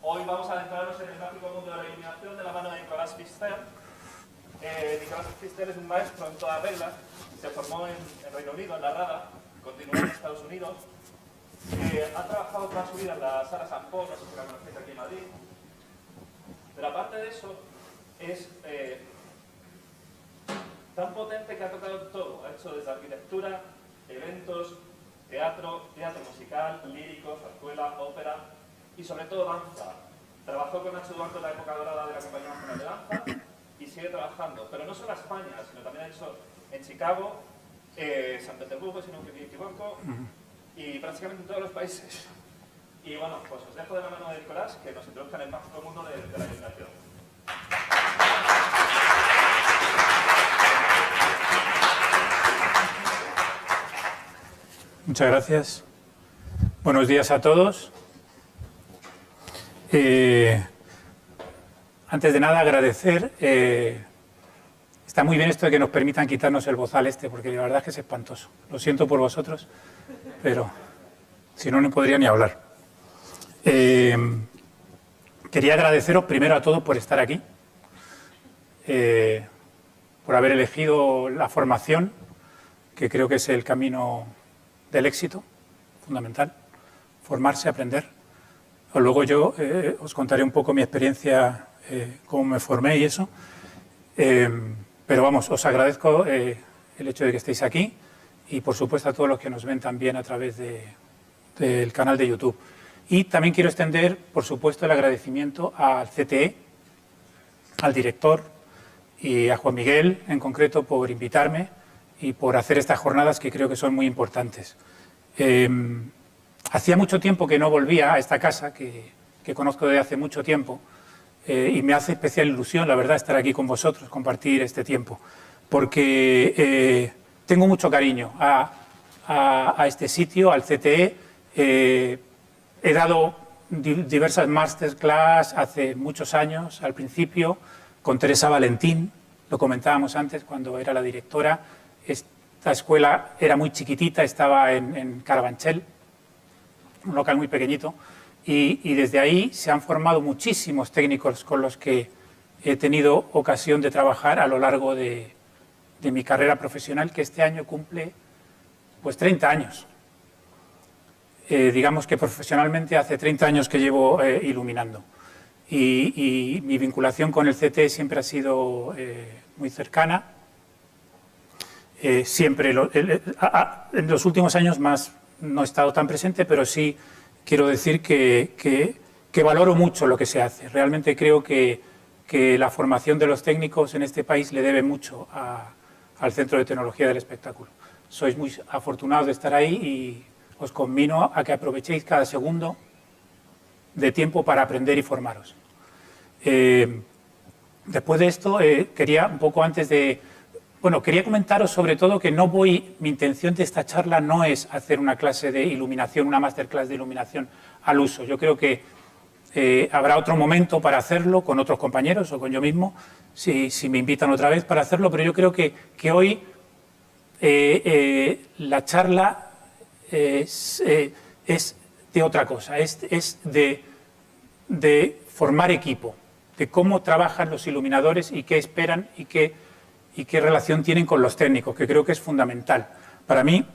Hoy vamos a adentrarnos en el mágico mundo de la iluminación de la mano de Nicolás Pfister. Nicolás Pfister es un maestro en toda regla, se formó en Reino Unido, en la RADA, continuó en Estados Unidos, ha trabajado toda su vida en la Sala San Pol, no sé si la conocéis aquí en Madrid, pero aparte de eso es tan potente que ha tocado todo, ha hecho desde arquitectura, eventos, teatro musical, lírico, zarzuela, ópera y sobre todo danza. Trabajó con Nacho Duarte en la época dorada de la Compañía Nacional de Danza y sigue trabajando, pero no solo a España, sino también ha hecho en Chicago, San Petersburgo, si no me equivoco, y prácticamente en todos los países. Y bueno, pues os dejo de la mano de Nicolás que nos introduzca en el mágico mundo de la iluminación. Muchas gracias. Buenos días a todos. Antes de nada, agradecer. Está muy bien esto de que nos permitan quitarnos el bozal porque la verdad es que es espantoso. Lo siento por vosotros, pero si no, no podría ni hablar. Quería agradeceros primero a todos por estar aquí, por haber elegido la formación, que creo que es el camino del éxito, fundamental, formarse, aprender. Luego yo os contaré un poco mi experiencia, cómo me formé y eso. Pero vamos, os agradezco el hecho de que estéis aquí y por supuesto a todos los que nos ven también a través del canal de YouTube. Y también quiero extender, por supuesto, el agradecimiento al CTE, al director y a Juan Miguel en concreto por invitarme y por hacer estas jornadas que creo que son muy importantes. Hacía mucho tiempo que no volvía a esta casa, que conozco desde hace mucho tiempo, y me hace especial ilusión, la verdad, estar aquí con vosotros, compartir este tiempo, porque tengo mucho cariño a este sitio, al CTE. He dado diversas masterclass hace muchos años, al principio, con Teresa Valentín, lo comentábamos antes cuando era la directora. Esta escuela era muy chiquitita, estaba en Carabanchel, un local muy pequeñito, y desde ahí se han formado muchísimos técnicos con los que he tenido ocasión de trabajar a lo largo de mi carrera profesional, que este año cumple pues 30 años. Digamos que profesionalmente hace 30 años que llevo iluminando. Y mi vinculación con el CTE siempre ha sido muy cercana. Siempre, en los últimos años más no he estado tan presente, pero sí quiero decir que valoro mucho lo que se hace. Realmente creo que la formación de los técnicos en este país le debe mucho al Centro de Tecnología del Espectáculo. Sois muy afortunados de estar ahí y os conmino a que aprovechéis cada segundo de tiempo para aprender y formaros. Después de esto, quería un poco antes de... Bueno, quería comentaros sobre todo que mi intención de esta charla no es hacer una clase de iluminación, una masterclass de iluminación al uso. Yo creo que habrá otro momento para hacerlo con otros compañeros o con yo mismo, si me invitan otra vez para hacerlo, pero yo creo que hoy la charla es de otra cosa, es de formar equipo, de cómo trabajan los iluminadores y qué esperan y qué relación tienen con los técnicos, que creo que es fundamental. Para mí,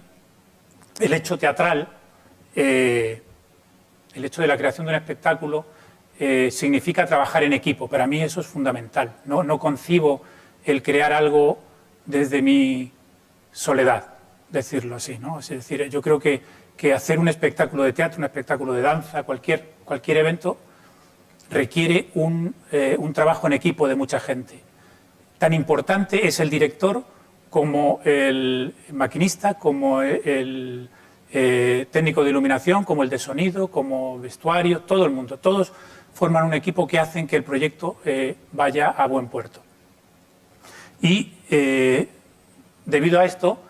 el hecho teatral, el hecho de la creación de un espectáculo, significa trabajar en equipo. Para mí eso es fundamental. No concibo el crear algo desde mi soledad, decirlo así, ¿no? Es decir, yo creo que hacer un espectáculo de teatro, un espectáculo de danza, cualquier evento, requiere un trabajo en equipo de mucha gente. Tan importante es el director como el maquinista, como el técnico de iluminación, como el de sonido, como vestuario, todo el mundo. Todos forman un equipo que hacen que el proyecto vaya a buen puerto. Y debido a esto,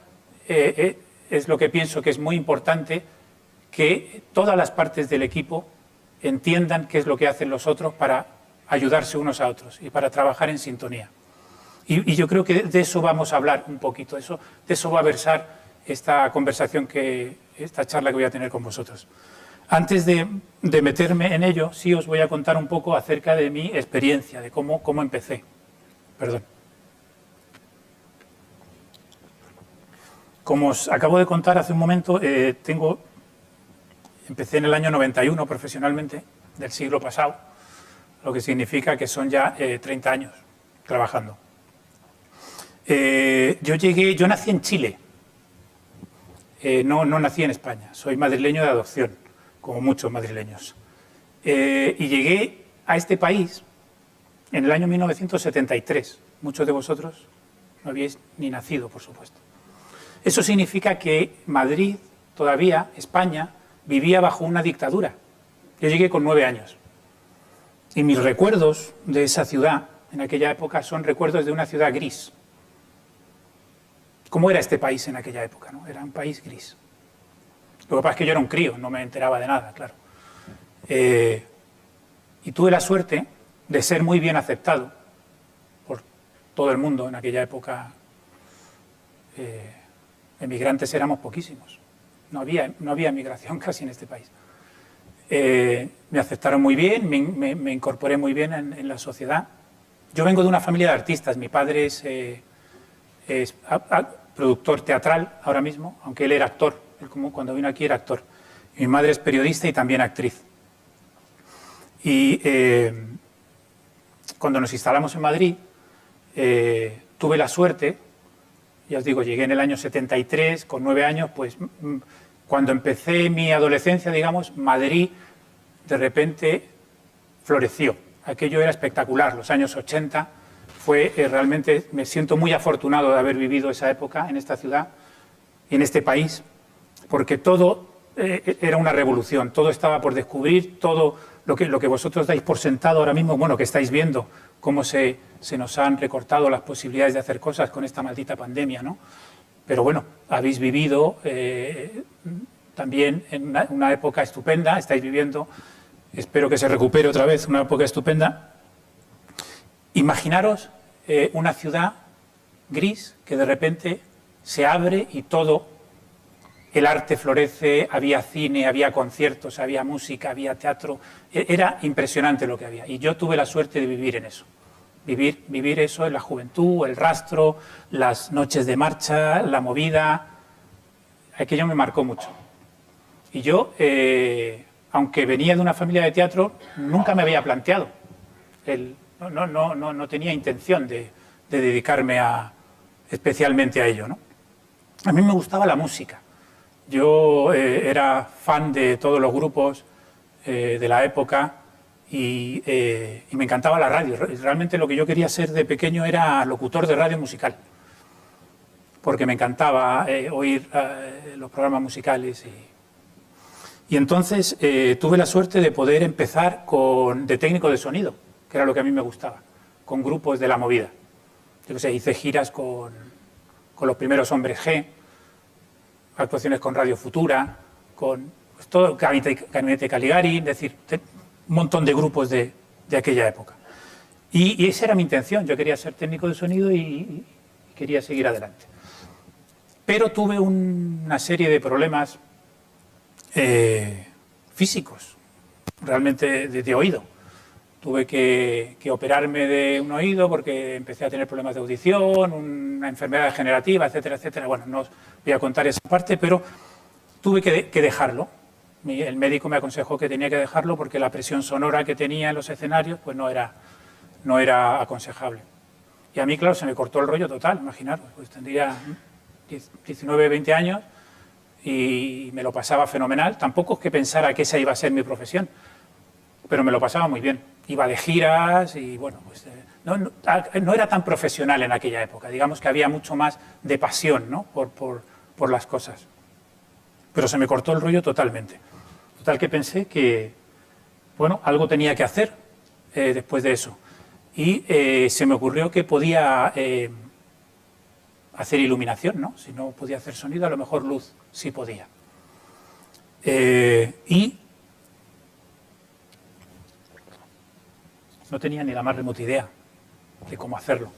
es lo que pienso que es muy importante que todas las partes del equipo entiendan qué es lo que hacen los otros para ayudarse unos a otros y para trabajar en sintonía. Y yo creo que de eso vamos a hablar un poquito, de eso va a versar esta conversación, esta charla que voy a tener con vosotros. Antes de meterme en ello, sí os voy a contar un poco acerca de mi experiencia, de cómo empecé. Perdón. Como os acabo de contar hace un momento, empecé en el año 91 profesionalmente, del siglo pasado, lo que significa que son ya 30 años trabajando. Yo nací en Chile, no nací en España, soy madrileño de adopción, como muchos madrileños. Y llegué a este país en el año 1973. Muchos de vosotros no habíais ni nacido, por supuesto. Eso significa que Madrid, todavía, España, vivía bajo una dictadura. Yo llegué con 9 años. Y mis recuerdos de esa ciudad, en aquella época, son recuerdos de una ciudad gris. ¿Cómo era este país en aquella época? ¿No? Era un país gris. Lo que pasa es que yo era un crío, no me enteraba de nada, claro. Y tuve la suerte de ser muy bien aceptado por todo el mundo en aquella época. Emigrantes éramos poquísimos. No había migración casi en este país. Me aceptaron muy bien, me incorporé muy bien en la sociedad. Yo vengo de una familia de artistas. Mi padre es productor teatral ahora mismo, aunque él era actor. Él, como cuando vino aquí, era actor. Y mi madre es periodista y también actriz. Y cuando nos instalamos en Madrid, tuve la suerte, ya os digo, llegué en el año 73, con 9 años, pues cuando empecé mi adolescencia, digamos, Madrid de repente floreció. Aquello era espectacular, los años 80 fue realmente, me siento muy afortunado de haber vivido esa época en esta ciudad y en este país, porque todo era una revolución, todo estaba por descubrir, todo lo que vosotros dais por sentado ahora mismo, bueno, que estáis viendo cómo se nos han recortado las posibilidades de hacer cosas con esta maldita pandemia, ¿no? Pero bueno, habéis vivido también en una época estupenda, estáis viviendo, espero que se recupere otra vez, una época estupenda. Imaginaros una ciudad gris que de repente se abre y todo el arte florece, había cine, había conciertos, había música, había teatro. Era impresionante lo que había. Y yo tuve la suerte de vivir en eso. Vivir eso en la juventud, el rastro, las noches de marcha, la movida. Aquello me marcó mucho. Y yo, aunque venía de una familia de teatro, nunca me había planteado. No tenía intención de dedicarme especialmente a ello, ¿no? A mí me gustaba la música. Yo era fan de todos los grupos de la época y me encantaba la radio. Realmente lo que yo quería ser de pequeño era locutor de radio musical, porque me encantaba oír los programas musicales. Y entonces tuve la suerte de poder empezar de técnico de sonido, que era lo que a mí me gustaba, con grupos de la movida. Yo qué sé, hice giras con los primeros Hombres G, actuaciones con Radio Futura, con pues, todo Gabinete Caligari, es decir, un montón de grupos de aquella época. Y esa era mi intención, yo quería ser técnico de sonido y quería seguir adelante. Pero tuve una serie de problemas físicos, realmente de oído. Tuve que operarme de un oído porque empecé a tener problemas de audición, una enfermedad degenerativa, etcétera, etcétera. Bueno, no os voy a contar esa parte, pero tuve que dejarlo. El médico me aconsejó que tenía que dejarlo porque la presión sonora que tenía en los escenarios pues no era aconsejable. Y a mí, claro, se me cortó el rollo total, imaginaros. Pues tendría 19, 20 años y me lo pasaba fenomenal. Tampoco es que pensara que esa iba a ser mi profesión, pero me lo pasaba muy bien. Iba de giras y, bueno, pues no era tan profesional en aquella época. Digamos que había mucho más de pasión, ¿no? por las cosas. Pero se me cortó el rollo totalmente. Total que pensé que, bueno, algo tenía que hacer después de eso. Y se me ocurrió que podía hacer iluminación, ¿no? Si no podía hacer sonido, a lo mejor luz sí podía. Y no tenía ni la más remota idea de cómo hacerlo.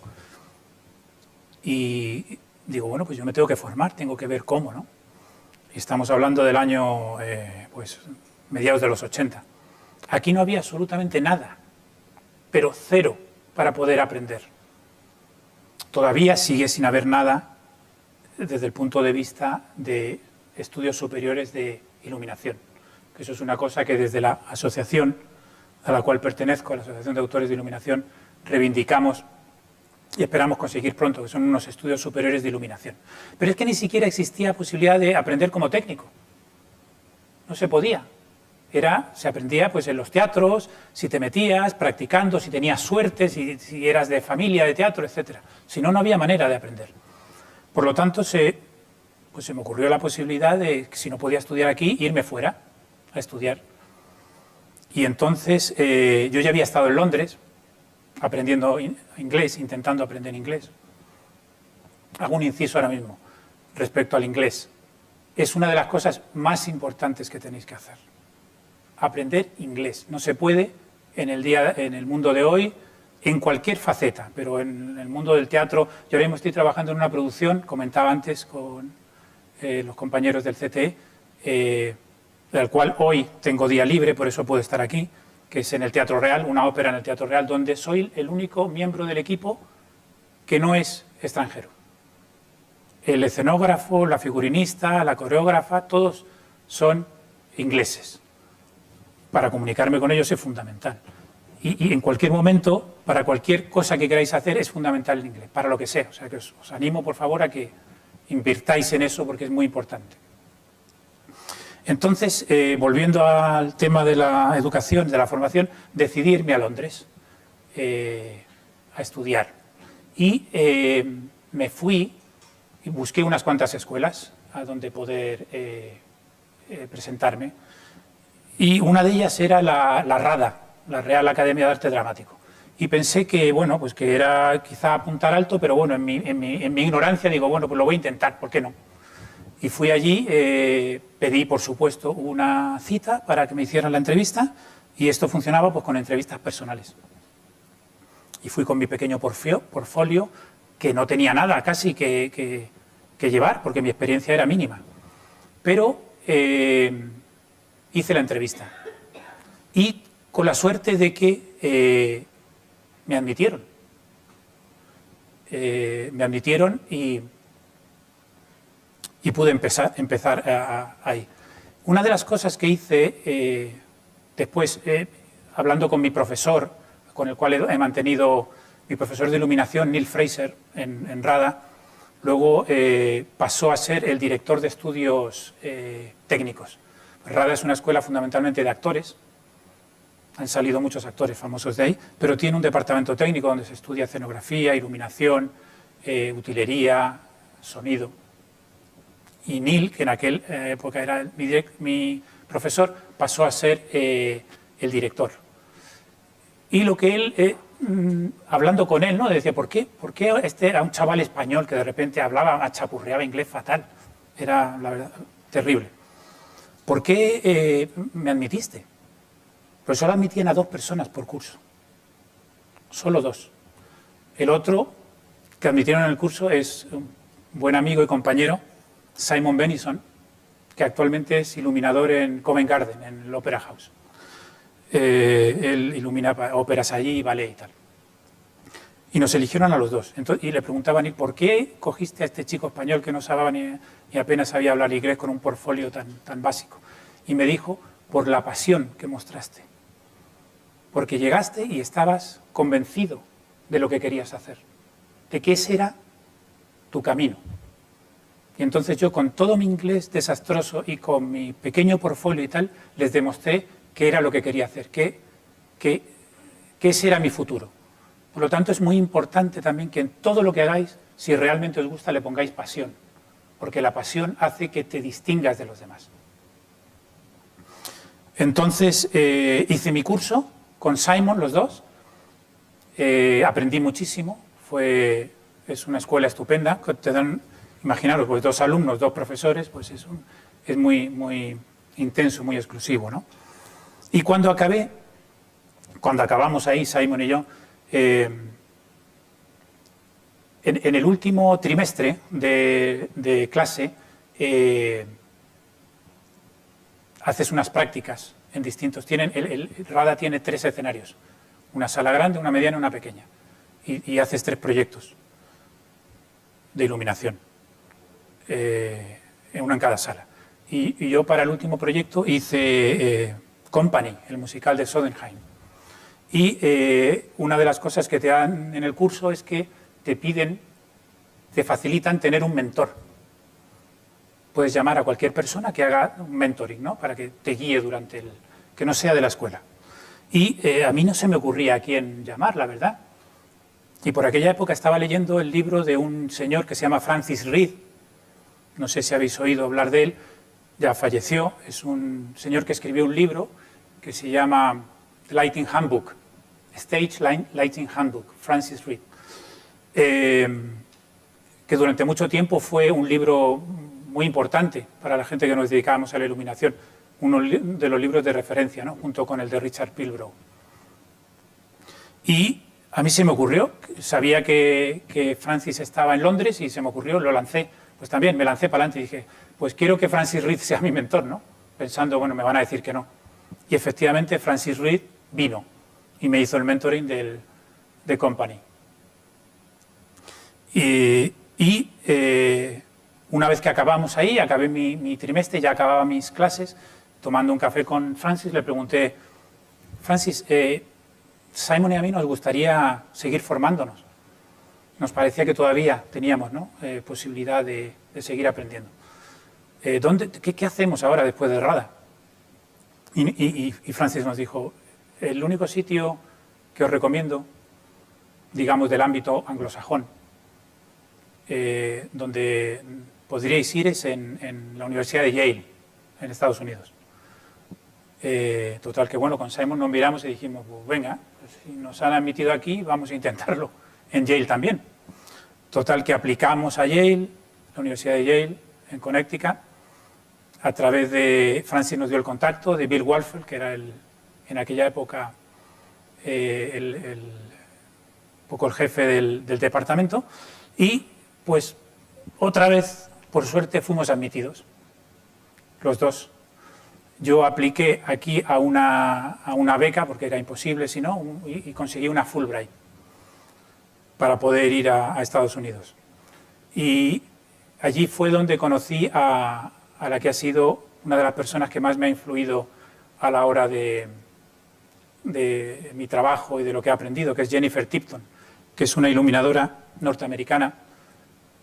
Y digo, bueno, pues yo me tengo que formar, tengo que ver cómo, ¿no? Y estamos hablando del año, pues, mediados de los 80. Aquí no había absolutamente nada, pero cero para poder aprender. Todavía sigue sin haber nada desde el punto de vista de estudios superiores de iluminación, que eso es una cosa que desde la asociación a la cual pertenezco, la Asociación de Autores de Iluminación, reivindicamos y esperamos conseguir pronto, que son unos estudios superiores de iluminación. Pero es que ni siquiera existía posibilidad de aprender como técnico. No se podía. Se aprendía pues en los teatros, si te metías, practicando, si tenías suerte, si eras de familia de teatro, etc. Si no, no había manera de aprender. Por lo tanto, se me ocurrió la posibilidad de, si no podía estudiar aquí, irme fuera a estudiar. Y entonces yo ya había estado en Londres aprendiendo inglés, intentando aprender inglés. Hago un inciso ahora mismo respecto al inglés. Es una de las cosas más importantes que tenéis que hacer. Aprender inglés. No se puede en el mundo de hoy, en cualquier faceta, pero en el mundo del teatro. Yo ahora mismo estoy trabajando en una producción, comentaba antes con los compañeros del CTE, del cual hoy tengo día libre, por eso puedo estar aquí, que es en el Teatro Real, una ópera en el Teatro Real, donde soy el único miembro del equipo que no es extranjero. El escenógrafo, la figurinista, la coreógrafa, todos son ingleses. Para comunicarme con ellos es fundamental. Y en cualquier momento, para cualquier cosa que queráis hacer, es fundamental el inglés, para lo que sea. O sea que os animo, por favor, a que invirtáis en eso porque es muy importante. Entonces, volviendo al tema de la educación, de la formación, decidí irme a Londres a estudiar. Y me fui y busqué unas cuantas escuelas a donde poder presentarme. Y una de ellas era la RADA, la Real Academia de Arte Dramático. Y pensé que, bueno, pues que era quizá apuntar alto, pero bueno, en mi ignorancia digo, bueno, pues lo voy a intentar, ¿por qué no? Y fui allí, pedí, por supuesto, una cita para que me hicieran la entrevista y esto funcionaba pues con entrevistas personales. Y fui con mi pequeño portfolio, que no tenía nada casi que llevar, porque mi experiencia era mínima. Pero hice la entrevista y con la suerte de que me admitieron. Me admitieron y pude empezar ahí. Una de las cosas que hice después, hablando con mi profesor, con el cual he mantenido, mi profesor de iluminación, Neil Fraser, en RADA, luego pasó a ser el director de estudios técnicos. RADA es una escuela fundamentalmente de actores, han salido muchos actores famosos de ahí, pero tiene un departamento técnico donde se estudia escenografía, iluminación, utilería, sonido. Y Neil, que en aquella época era mi profesor, pasó a ser el director. Y lo que él, hablando con él, ¿no? decía, ¿por qué este era un chaval español que de repente chapurreaba inglés fatal? Era, la verdad, terrible. ¿Por qué me admitiste? Pues solo admitían a 2 personas por curso. Solo 2. El otro que admitieron en el curso es un buen amigo y compañero, Simon Benison, que actualmente es iluminador en Covent Garden, en el Opera House. Él ilumina óperas allí, ballet y tal. Y nos eligieron a los 2. Entonces, y le preguntaban, ¿y por qué cogiste a este chico español que no sabía ni apenas sabía hablar inglés con un portfolio tan básico? Y me dijo, por la pasión que mostraste. Porque llegaste y estabas convencido de lo que querías hacer, de que ese era tu camino. Y entonces yo, con todo mi inglés desastroso y con mi pequeño portfolio y tal, les demostré que era lo que quería hacer, que ese era mi futuro. Por lo tanto, es muy importante también que en todo lo que hagáis, si realmente os gusta, le pongáis pasión, porque la pasión hace que te distingas de los demás. Entonces, hice mi curso con Simon, los 2, aprendí muchísimo, es una escuela estupenda, que te dan, imaginaros, pues 2 alumnos, 2 profesores, pues es muy intenso, muy exclusivo, ¿no? Y cuando acabamos ahí, Simon y yo, en el último trimestre de clase, haces unas prácticas en distintos. El RADA tiene 3 escenarios, una sala grande, una mediana y una pequeña. Y haces 3 proyectos de iluminación, uno en cada sala. Y yo para el último proyecto hice Company, el musical de Sondheim. Y una de las cosas que te dan en el curso es que te facilitan tener un mentor. Puedes llamar a cualquier persona que haga un mentoring, ¿no? Para que te guíe durante que no sea de la escuela. Y a mí no se me ocurría a quién llamar, la verdad. Y por aquella época estaba leyendo el libro de un señor que se llama Francis Reed. No sé si habéis oído hablar de él. Ya falleció. Es un señor que escribió un libro que se llama Lighting Handbook. Stage Lighting Handbook, Francis Reed. Que durante mucho tiempo fue un libro muy importante para la gente que nos dedicábamos a la iluminación. Uno de los libros de referencia, ¿no? Junto con el de Richard Pilbrow. Y a mí se me ocurrió, sabía que Francis estaba en Londres y se me ocurrió, lo lancé. Pues también me lancé para adelante y dije, pues quiero que Francis Reed sea mi mentor, ¿no? Pensando, bueno, me van a decir que no. Y efectivamente Francis Reed vino y me hizo el mentoring de Company. Y una vez que acabamos ahí, acabé mi trimestre, ya acababa mis clases, tomando un café con Francis, le pregunté, Francis, Simon y a mí nos gustaría seguir formándonos. Nos parecía que todavía teníamos, ¿no? Posibilidad de seguir aprendiendo. ¿Qué hacemos ahora después de RADA? Y Francis nos dijo, el único sitio que os recomiendo, digamos del ámbito anglosajón, donde podríais ir es en la Universidad de Yale, en Estados Unidos. Total que bueno, con Simon nos miramos y dijimos, pues venga, pues si nos han admitido aquí, vamos a intentarlo en Yale también. Total que aplicamos a Yale, la Universidad de Yale, en Connecticut. A través de Francis nos dio el contacto de Bill Walfeld, que era en aquella época un poco el jefe del departamento. Y pues otra vez, por suerte, fuimos admitidos, los dos. Yo apliqué aquí a una beca, porque era imposible si no, y conseguí una Fulbright para poder ir a Estados Unidos. Y allí fue donde conocí a la que ha sido una de las personas que más me ha influido a la hora de mi trabajo y de lo que he aprendido, que es Jennifer Tipton, que es una iluminadora norteamericana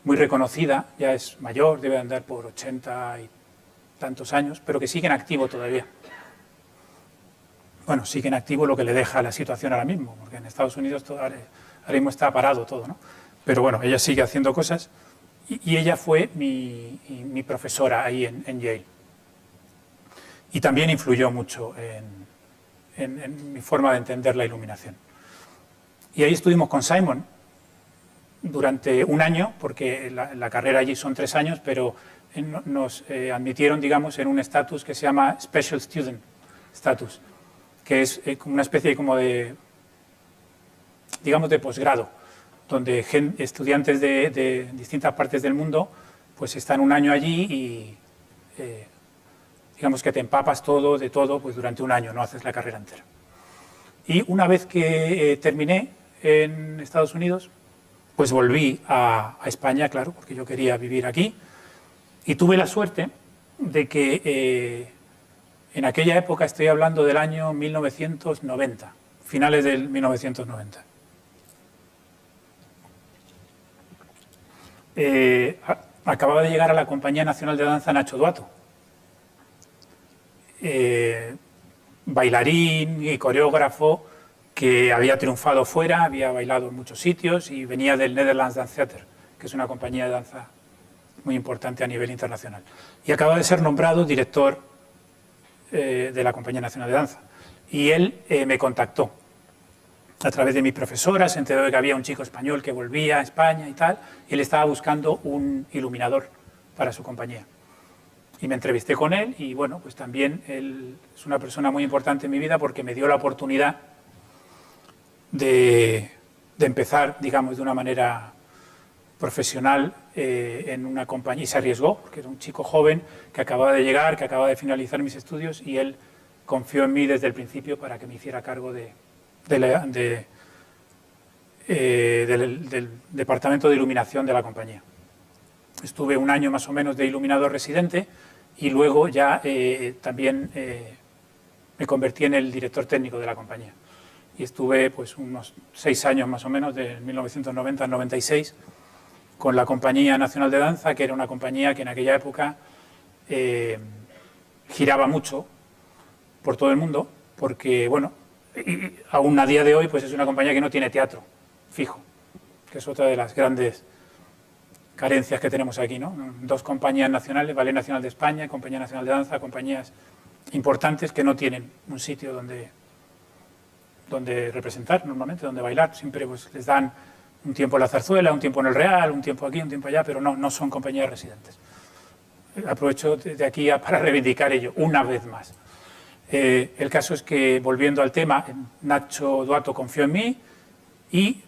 muy reconocida, ya es mayor, debe andar por 80 y tantos años, pero que sigue en activo todavía. Bueno, sigue en activo lo que le deja la situación ahora mismo, porque en Estados Unidos ahora mismo está parado todo, ¿no? Pero bueno, ella sigue haciendo cosas y ella fue mi profesora ahí en Yale. Y también influyó mucho en mi forma de entender la iluminación. Y ahí estuvimos con Simon durante un año, porque la carrera allí son 3 años, pero nos admitieron, digamos, en un estatus que se llama Special Student Status, que es como una especie digamos, de posgrado, donde estudiantes de distintas partes del mundo pues están un año allí y digamos que te empapas todo, de todo, pues durante un año, no haces la carrera entera. Y una vez que terminé en Estados Unidos, pues volví a España, claro, porque yo quería vivir aquí, y tuve la suerte de que en aquella época, estoy hablando del año 1990, finales del 1990, acababa de llegar a la Compañía Nacional de Danza Nacho Duato, bailarín y coreógrafo que había triunfado fuera, había bailado en muchos sitios y venía del Netherlands Dance Theater, que es una compañía de danza muy importante a nivel internacional. Y acaba de ser nombrado director de la Compañía Nacional de Danza. Y él me contactó a través de mi profesora, se enteró de que había un chico español que volvía a España y tal, y él estaba buscando un iluminador para su compañía. Y me entrevisté con él y bueno, pues también él es una persona muy importante en mi vida porque me dio la oportunidad de empezar, digamos, de una manera profesional en una compañía, y se arriesgó, porque era un chico joven que acababa de llegar, que acababa de finalizar mis estudios, y él confió en mí desde el principio para que me hiciera cargo del departamento de iluminación de la compañía. Estuve un año más o menos de iluminador residente y luego ya también me convertí en el director técnico de la compañía. Y estuve pues unos 6 años más o menos, de 1990 al 96, con la Compañía Nacional de Danza, que era una compañía que en aquella época giraba mucho por todo el mundo, porque, bueno, y aún a día de hoy pues es una compañía que no tiene teatro fijo, que es otra de las grandes carencias que tenemos aquí, ¿no? 2 compañías nacionales, Ballet Nacional de España, Compañía Nacional de Danza, compañías importantes que no tienen un sitio donde representar normalmente, donde bailar. Siempre pues, les dan un tiempo en la Zarzuela, un tiempo en el Real, un tiempo aquí, un tiempo allá, pero no son compañías residentes. Aprovecho de aquí para reivindicar ello una vez más. El caso es que, volviendo al tema, Nacho Duato confió en mí y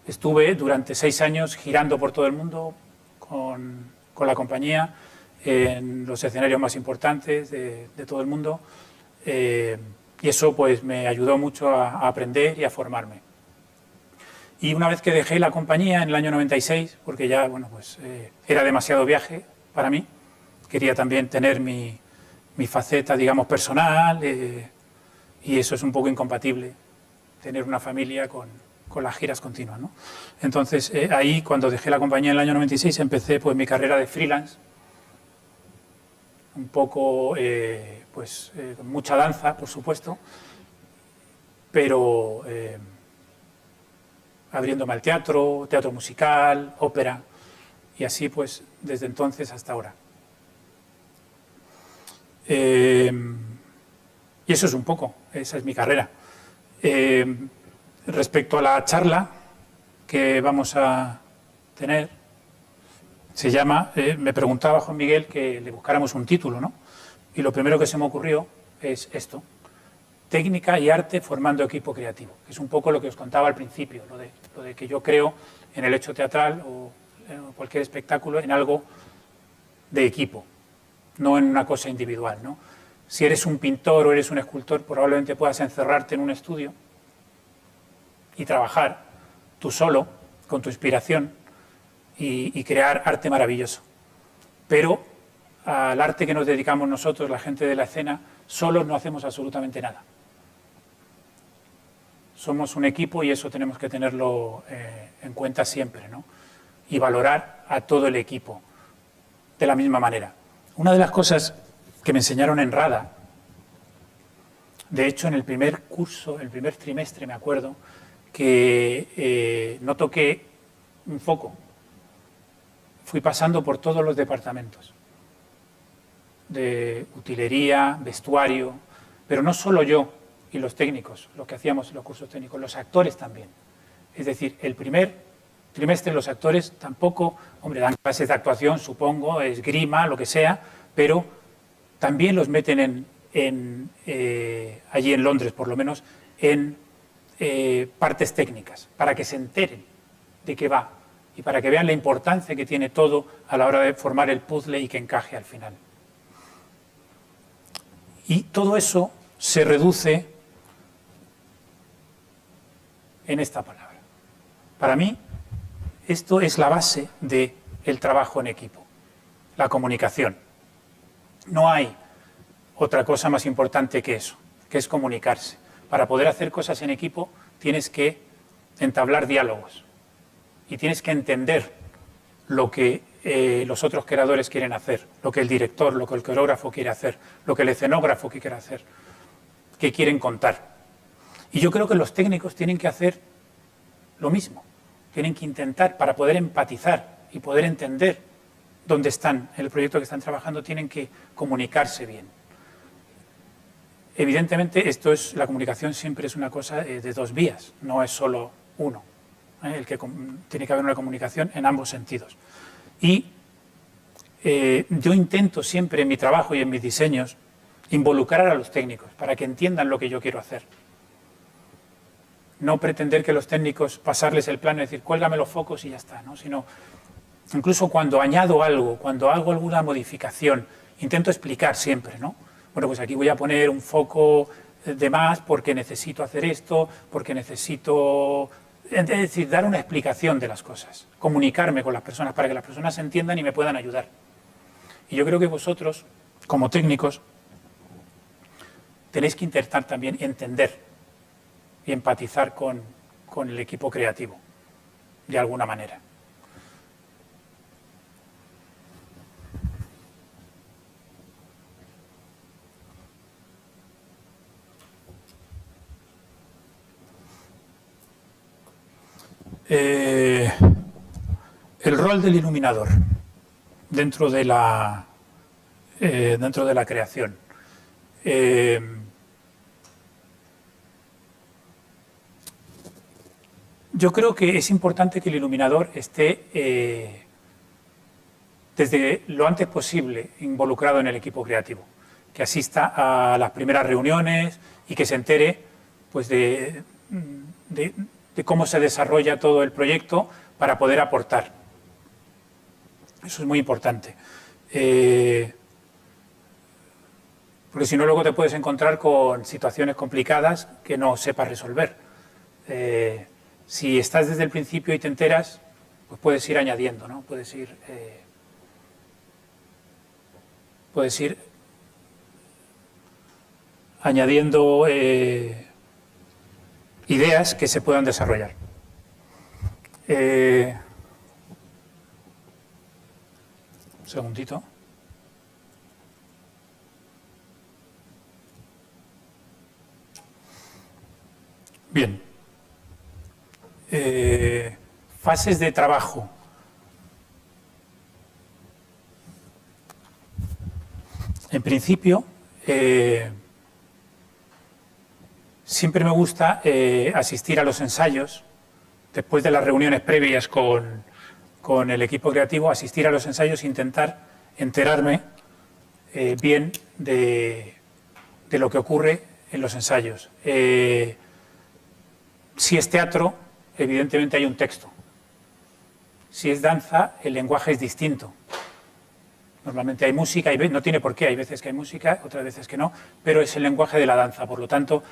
estuve durante 6 años girando por todo el mundo con la compañía en los escenarios más importantes de todo el mundo, y eso pues me ayudó mucho a aprender y a formarme. Y una vez que dejé la compañía en el año 96, porque ya bueno, pues, era demasiado viaje para mí, quería también tener mi faceta, digamos, personal, y eso es un poco incompatible, tener una familia con las giras continuas, ¿no? Entonces, ahí, cuando dejé la compañía en el año 96, empecé pues, mi carrera de freelance, un poco, con mucha danza, por supuesto, pero abriéndome al teatro musical, ópera, y así pues desde entonces hasta ahora. Y eso es un poco, esa es mi carrera. Respecto a la charla que vamos a tener, se llama, me preguntaba Juan Miguel que le buscáramos un título, ¿no? Y lo primero que se me ocurrió es esto: técnica y arte formando equipo creativo, que es un poco lo que os contaba al principio, lo de que yo creo en el hecho teatral o en cualquier espectáculo en algo de equipo, no en una cosa individual, ¿no? Si eres un pintor o eres un escultor, probablemente puedas encerrarte en un estudio y trabajar tú solo, con tu inspiración, y crear arte maravilloso. Pero al arte que nos dedicamos nosotros, la gente de la escena, solos no hacemos absolutamente nada. Somos un equipo y eso tenemos que tenerlo en cuenta siempre, ¿no? Y valorar a todo el equipo de la misma manera. Una de las cosas que me enseñaron en RADA, de hecho en el primer curso, el primer trimestre me acuerdo, que no toqué un foco. Fui pasando por todos los departamentos, de utilería, vestuario, pero no solo yo y los técnicos, lo que hacíamos en los cursos técnicos, los actores también. Es decir, el primer trimestre los actores tampoco, hombre, dan clases de actuación, supongo, esgrima, lo que sea, pero también los meten allí en Londres, por lo menos, en partes técnicas, para que se enteren de qué va y para que vean la importancia que tiene todo a la hora de formar el puzzle y que encaje al final. Y todo eso se reduce en esta palabra. Para mí, esto es la base del trabajo en equipo, la comunicación. No hay otra cosa más importante que eso, que es comunicarse. Para poder hacer cosas en equipo tienes que entablar diálogos y tienes que entender lo que los otros creadores quieren hacer, lo que el director, lo que el coreógrafo quiere hacer, lo que el escenógrafo quiere hacer, qué quieren contar. Y yo creo que los técnicos tienen que hacer lo mismo, tienen que intentar, para poder empatizar y poder entender dónde están, en el proyecto que están trabajando, tienen que comunicarse bien. Evidentemente, la comunicación siempre es una cosa de 2 vías, no es solo uno. Tiene que haber una comunicación en ambos sentidos. Y yo intento siempre en mi trabajo y en mis diseños involucrar a los técnicos para que entiendan lo que yo quiero hacer. No pretender que los técnicos, pasarles el plano y decir, cuélgame los focos y ya está, ¿no? Sino, incluso cuando añado algo, cuando hago alguna modificación, intento explicar siempre, ¿no? bueno, pues aquí voy a poner un foco de más porque necesito hacer esto, porque necesito... Es decir, dar una explicación de las cosas, comunicarme con las personas para que las personas se entiendan y me puedan ayudar. Y yo creo que vosotros, como técnicos, tenéis que intentar también entender y empatizar con el equipo creativo, de alguna manera. El rol del iluminador dentro de la creación. Yo creo que es importante que el iluminador esté desde lo antes posible involucrado en el equipo creativo, que asista a las primeras reuniones y que se entere pues, de cómo se desarrolla todo el proyecto para poder aportar. Eso es muy importante. Porque si no, luego te puedes encontrar con situaciones complicadas que no sepas resolver. Si estás desde el principio y te enteras, pues puedes ir añadiendo, ¿no? Puedes ir añadiendo ideas que se puedan desarrollar. Un segundito. Bien. Fases de trabajo. En principio, siempre me gusta asistir a los ensayos, después de las reuniones previas con el equipo creativo, asistir a los ensayos e intentar enterarme bien de lo que ocurre en los ensayos. Si es teatro, evidentemente hay un texto. Si es danza, el lenguaje es distinto. Normalmente hay música, no tiene por qué, hay veces que hay música, otras veces que no, pero es el lenguaje de la danza. Por lo tanto,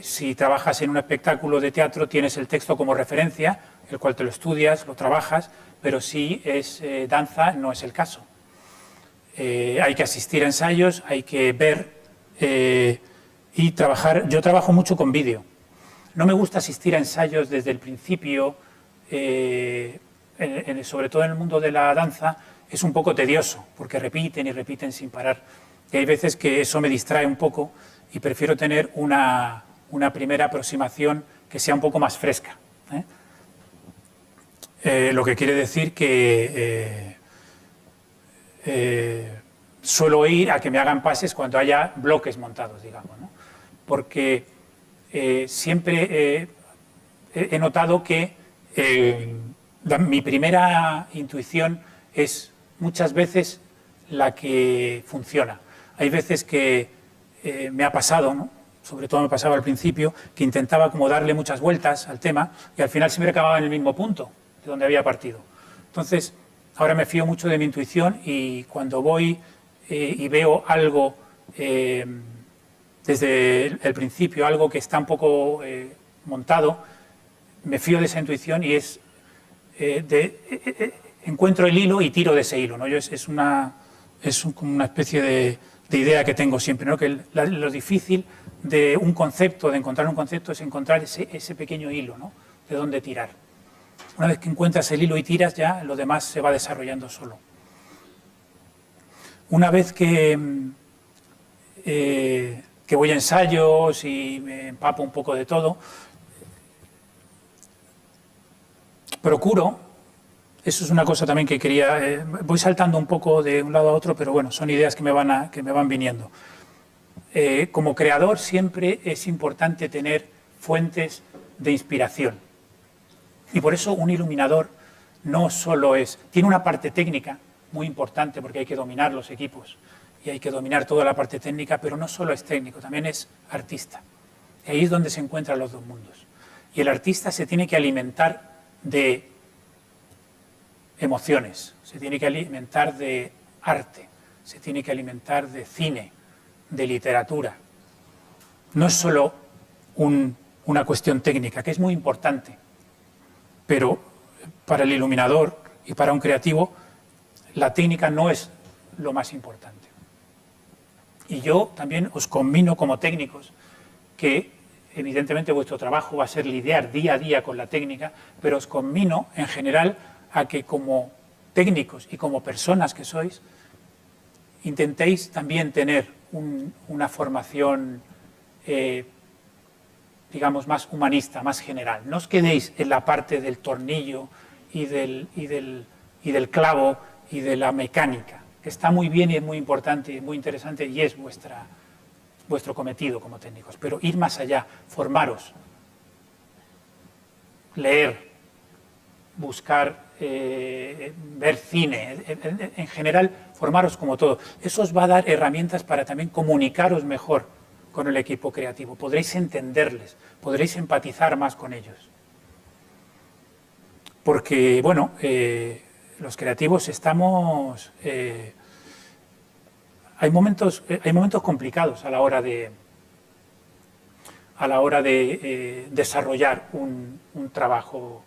si trabajas en un espectáculo de teatro, tienes el texto como referencia, el cual te lo estudias, lo trabajas, pero si es danza, no es el caso. Hay que asistir a ensayos, hay que ver y trabajar. Yo trabajo mucho con vídeo. No me gusta asistir a ensayos desde el principio, sobre todo en el mundo de la danza, es un poco tedioso, porque repiten y repiten sin parar. Y hay veces que eso me distrae un poco y prefiero tener una primera aproximación que sea un poco más fresca. Lo que quiere decir que suelo ir a que me hagan pases cuando haya bloques montados, digamos, ¿no? Porque siempre he notado que mi primera intuición es muchas veces la que funciona. Hay veces que me ha pasado, ¿no? Sobre todo me pasaba al principio, que intentaba como darle muchas vueltas al tema y al final siempre acababa en el mismo punto de donde había partido. Entonces, ahora me fío mucho de mi intuición y cuando voy y veo algo desde el principio, algo que está un poco montado, me fío de esa intuición y es encuentro el hilo y tiro de ese hilo, ¿no? Como una especie de idea que tengo siempre, ¿no? Que lo difícil de un concepto, de encontrar un concepto, es encontrar ese pequeño hilo, ¿no? De dónde tirar. Una vez que encuentras el hilo y tiras, ya lo demás se va desarrollando solo. Una vez que voy a ensayos y me empapo un poco de todo, procuro, eso es una cosa también que quería, voy saltando un poco de un lado a otro, pero bueno, son ideas que me van viniendo. Como creador siempre es importante tener fuentes de inspiración. Y por eso un iluminador no solo tiene una parte técnica muy importante porque hay que dominar los equipos y hay que dominar toda la parte técnica, pero no solo es técnico, también es artista. Y ahí es donde se encuentran los dos mundos. Y el artista se tiene que alimentar de emociones, se tiene que alimentar de arte, se tiene que alimentar de cine, de literatura. No es solo una cuestión técnica, que es muy importante, pero para el iluminador y para un creativo la técnica no es lo más importante. Y yo también os conmino como técnicos que evidentemente vuestro trabajo va a ser lidiar día a día con la técnica, pero os conmino en general a que como técnicos y como personas que sois, intentéis también tener una formación, digamos, más humanista, más general. No os quedéis en la parte del tornillo y del clavo y de la mecánica, que está muy bien y es muy importante y muy interesante y es vuestro cometido como técnicos, pero ir más allá, formaros, leer, buscar, ver cine, en general formaros como todo. Eso os va a dar herramientas para también comunicaros mejor con el equipo creativo, podréis entenderles, podréis empatizar más con ellos. Porque, bueno, los creativos estamos... hay momentos complicados a la hora de desarrollar un trabajo,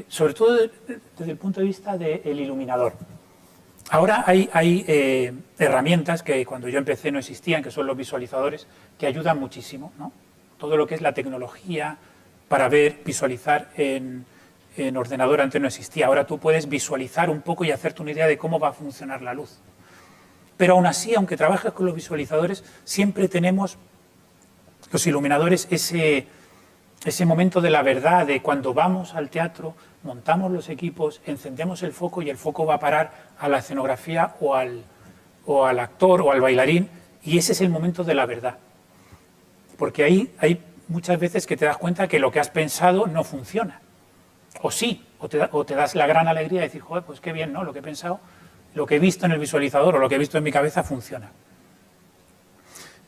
sobre todo desde el punto de vista del iluminador. Ahora hay herramientas que cuando yo empecé no existían, que son los visualizadores, que ayudan muchísimo, ¿no? Todo lo que es la tecnología para ver, visualizar en ordenador antes no existía. Ahora tú puedes visualizar un poco y hacerte una idea de cómo va a funcionar la luz. Pero aún así, aunque trabajes con los visualizadores, siempre tenemos los iluminadores ese momento de la verdad, de cuando vamos al teatro, montamos los equipos, encendemos el foco y el foco va a parar a la escenografía o al actor o al bailarín, y ese es el momento de la verdad. Porque ahí hay muchas veces que te das cuenta que lo que has pensado no funciona. O sí, o te das la gran alegría de decir, joder, pues qué bien, ¿no? Lo que he pensado, lo que he visto en el visualizador o lo que he visto en mi cabeza funciona.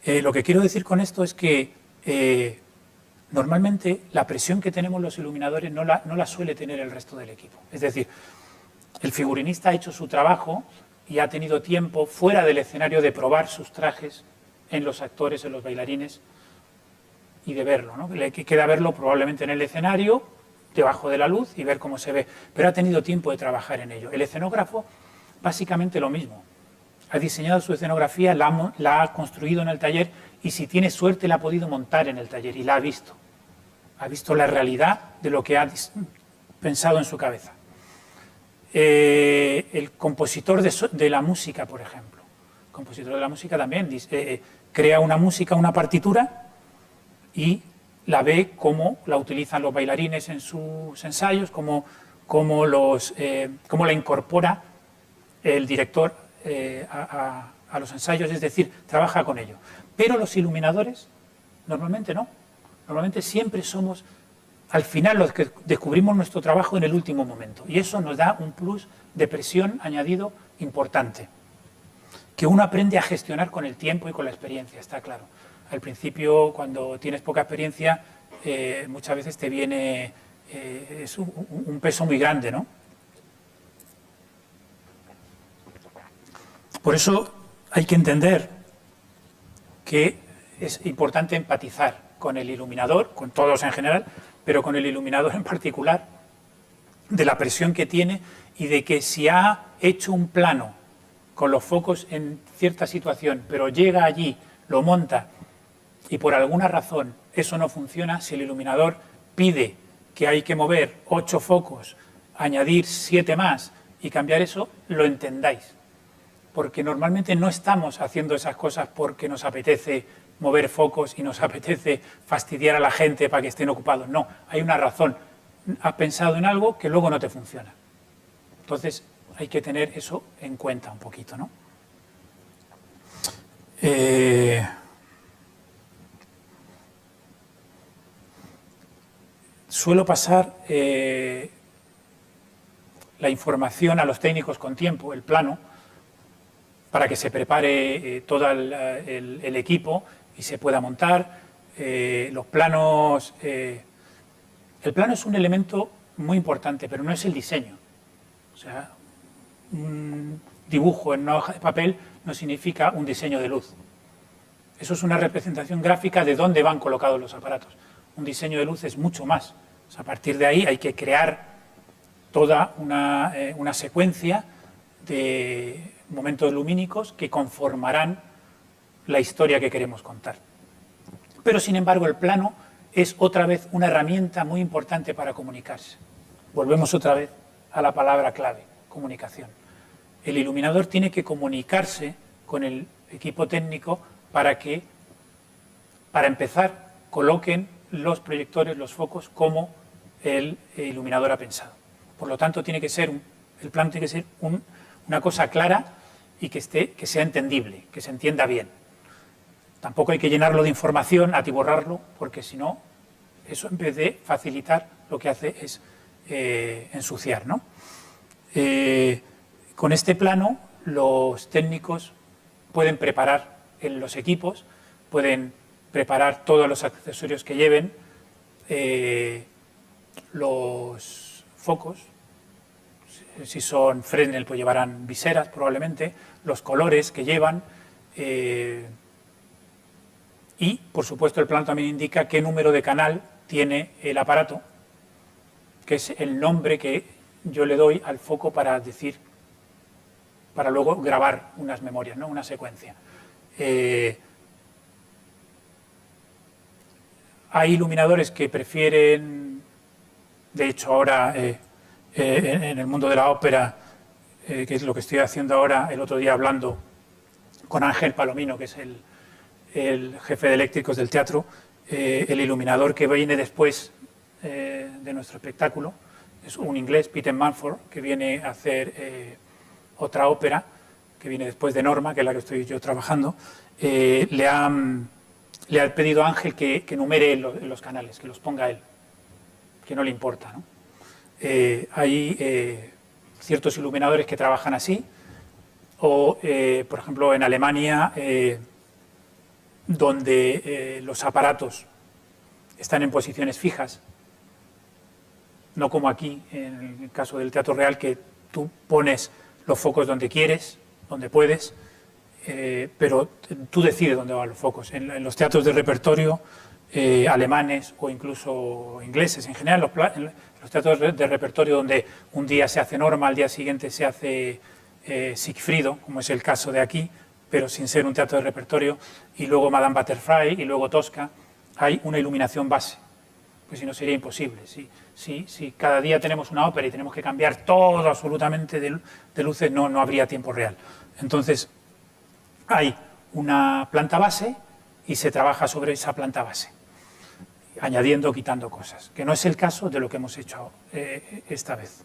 Lo que quiero decir con esto es que normalmente la presión que tenemos los iluminadores no la suele tener el resto del equipo. Es decir, el figurinista ha hecho su trabajo y ha tenido tiempo fuera del escenario de probar sus trajes en los actores, en los bailarines y de verlo, ¿no? Le queda verlo probablemente en el escenario, debajo de la luz y ver cómo se ve, pero ha tenido tiempo de trabajar en ello. El escenógrafo, básicamente lo mismo. Ha diseñado su escenografía, la ha construido en el taller y si tiene suerte la ha podido montar en el taller y la ha visto. Ha visto la realidad de lo que ha pensado en su cabeza. El compositor de la música, por ejemplo. El compositor de la música también crea una música, una partitura y la ve cómo la utilizan los bailarines en sus ensayos, cómo la incorpora el director a los ensayos, es decir, trabaja con ello. Pero los iluminadores normalmente no. Normalmente siempre somos, al final, los que descubrimos nuestro trabajo en el último momento. Y eso nos da un plus de presión añadido importante, que uno aprende a gestionar con el tiempo y con la experiencia, está claro. Al principio, cuando tienes poca experiencia, muchas veces te viene es un peso muy grande, ¿no? Por eso hay que entender que es importante empatizar con el iluminador, con todos en general, pero con el iluminador en particular, de la presión que tiene y de que si ha hecho un plano con los focos en cierta situación, pero llega allí, lo monta y por alguna razón eso no funciona, si el iluminador pide que hay que mover 8 focos, añadir 7 más y cambiar eso, lo entendáis. Porque normalmente no estamos haciendo esas cosas porque nos apetece mover focos y nos apetece fastidiar a la gente para que estén ocupados. No, hay una razón. Has pensado en algo que luego no te funciona. Entonces hay que tener eso en cuenta un poquito, ¿no? Suelo pasar la información a los técnicos con tiempo, el plano, para que se prepare todo el equipo y se pueda montar. Los planos, el plano es un elemento muy importante, pero no es el diseño. O sea, un dibujo en una hoja de papel no significa un diseño de luz. Eso es una representación gráfica de dónde van colocados los aparatos. Un diseño de luz es mucho más. O sea, a partir de ahí hay que crear toda una secuencia de momentos lumínicos que conformarán la historia que queremos contar. Pero, sin embargo, el plano es otra vez una herramienta muy importante para comunicarse. Volvemos otra vez a la palabra clave, comunicación. El iluminador tiene que comunicarse con el equipo técnico para que, para empezar, coloquen los proyectores, los focos, como el iluminador ha pensado. Por lo tanto, tiene que ser el plano tiene que ser una cosa clara y que sea entendible, que se entienda bien. Tampoco hay que llenarlo de información, atiborrarlo, porque si no, eso en vez de facilitar, lo que hace es ensuciar, ¿no? Con este plano, los técnicos pueden preparar los equipos, pueden preparar todos los accesorios que lleven, los focos, si son Fresnel, pues llevarán viseras probablemente, los colores que llevan, y, por supuesto, el plano también indica qué número de canal tiene el aparato, que es el nombre que yo le doy al foco para decir, para luego grabar unas memorias, ¿no? Una secuencia. Hay iluminadores que prefieren, de hecho ahora en el mundo de la ópera, que es lo que estoy haciendo ahora, el otro día hablando con Ángel Palomino, que es el jefe de eléctricos del teatro, el iluminador que viene después de nuestro espectáculo es un inglés, Peter Manford, que viene a hacer otra ópera, que viene después de Norma, que es la que estoy yo trabajando. Le ha pedido a Ángel que numere los canales, que los ponga él, que no le importa, ¿no? Hay ciertos iluminadores que trabajan así, o por ejemplo en Alemania, donde los aparatos están en posiciones fijas, no como aquí, en el caso del Teatro Real, que tú pones los focos donde quieres, donde puedes, pero tú decides dónde van los focos. En los teatros de repertorio alemanes o incluso ingleses, en general los teatros de repertorio donde un día se hace Norma, al día siguiente se hace Sigfrido, como es el caso de aquí, pero sin ser un teatro de repertorio, y luego Madame Butterfly y luego Tosca, hay una iluminación base, pues si no sería imposible. Si cada día tenemos una ópera y tenemos que cambiar todo absolutamente de luces, no habría tiempo real. Entonces, hay una planta base y se trabaja sobre esa planta base, añadiendo o quitando cosas, que no es el caso de lo que hemos hecho esta vez.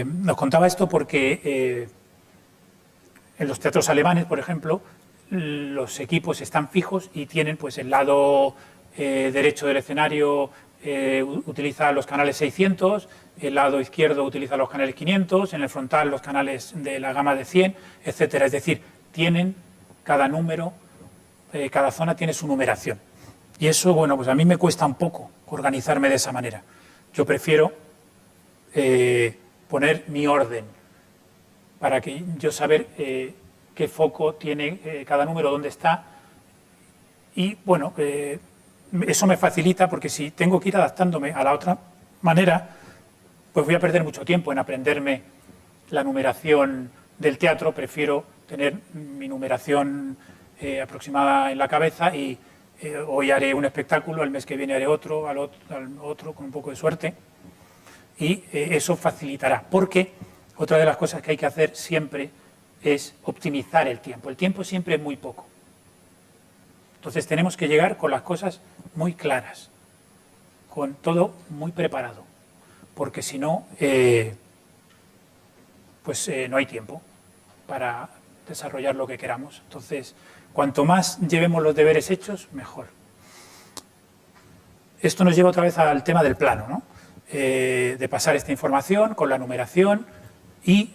Nos contaba esto porque en los teatros alemanes, por ejemplo, los equipos están fijos y tienen pues el lado derecho del escenario utiliza los canales 600, el lado izquierdo utiliza los canales 500, en el frontal los canales de la gama de 100, etcétera. Es decir, tienen cada número, cada zona tiene su numeración. Y eso, bueno, pues a mí me cuesta un poco organizarme de esa manera. Yo prefiero poner mi orden para que yo saber qué foco tiene cada número, dónde está. Y bueno, eso me facilita porque si tengo que ir adaptándome a la otra manera, pues voy a perder mucho tiempo en aprenderme la numeración del teatro. Prefiero tener mi numeración aproximada en la cabeza y hoy haré un espectáculo, el mes que viene haré otro, al otro con un poco de suerte, y eso facilitará, porque otra de las cosas que hay que hacer siempre es optimizar el tiempo. El tiempo siempre es muy poco. Entonces tenemos que llegar con las cosas muy claras, con todo muy preparado, porque si no, pues no hay tiempo para desarrollar lo que queramos. Entonces, cuanto más llevemos los deberes hechos, mejor. Esto nos lleva otra vez al tema del plano, ¿no? De pasar esta información con la numeración y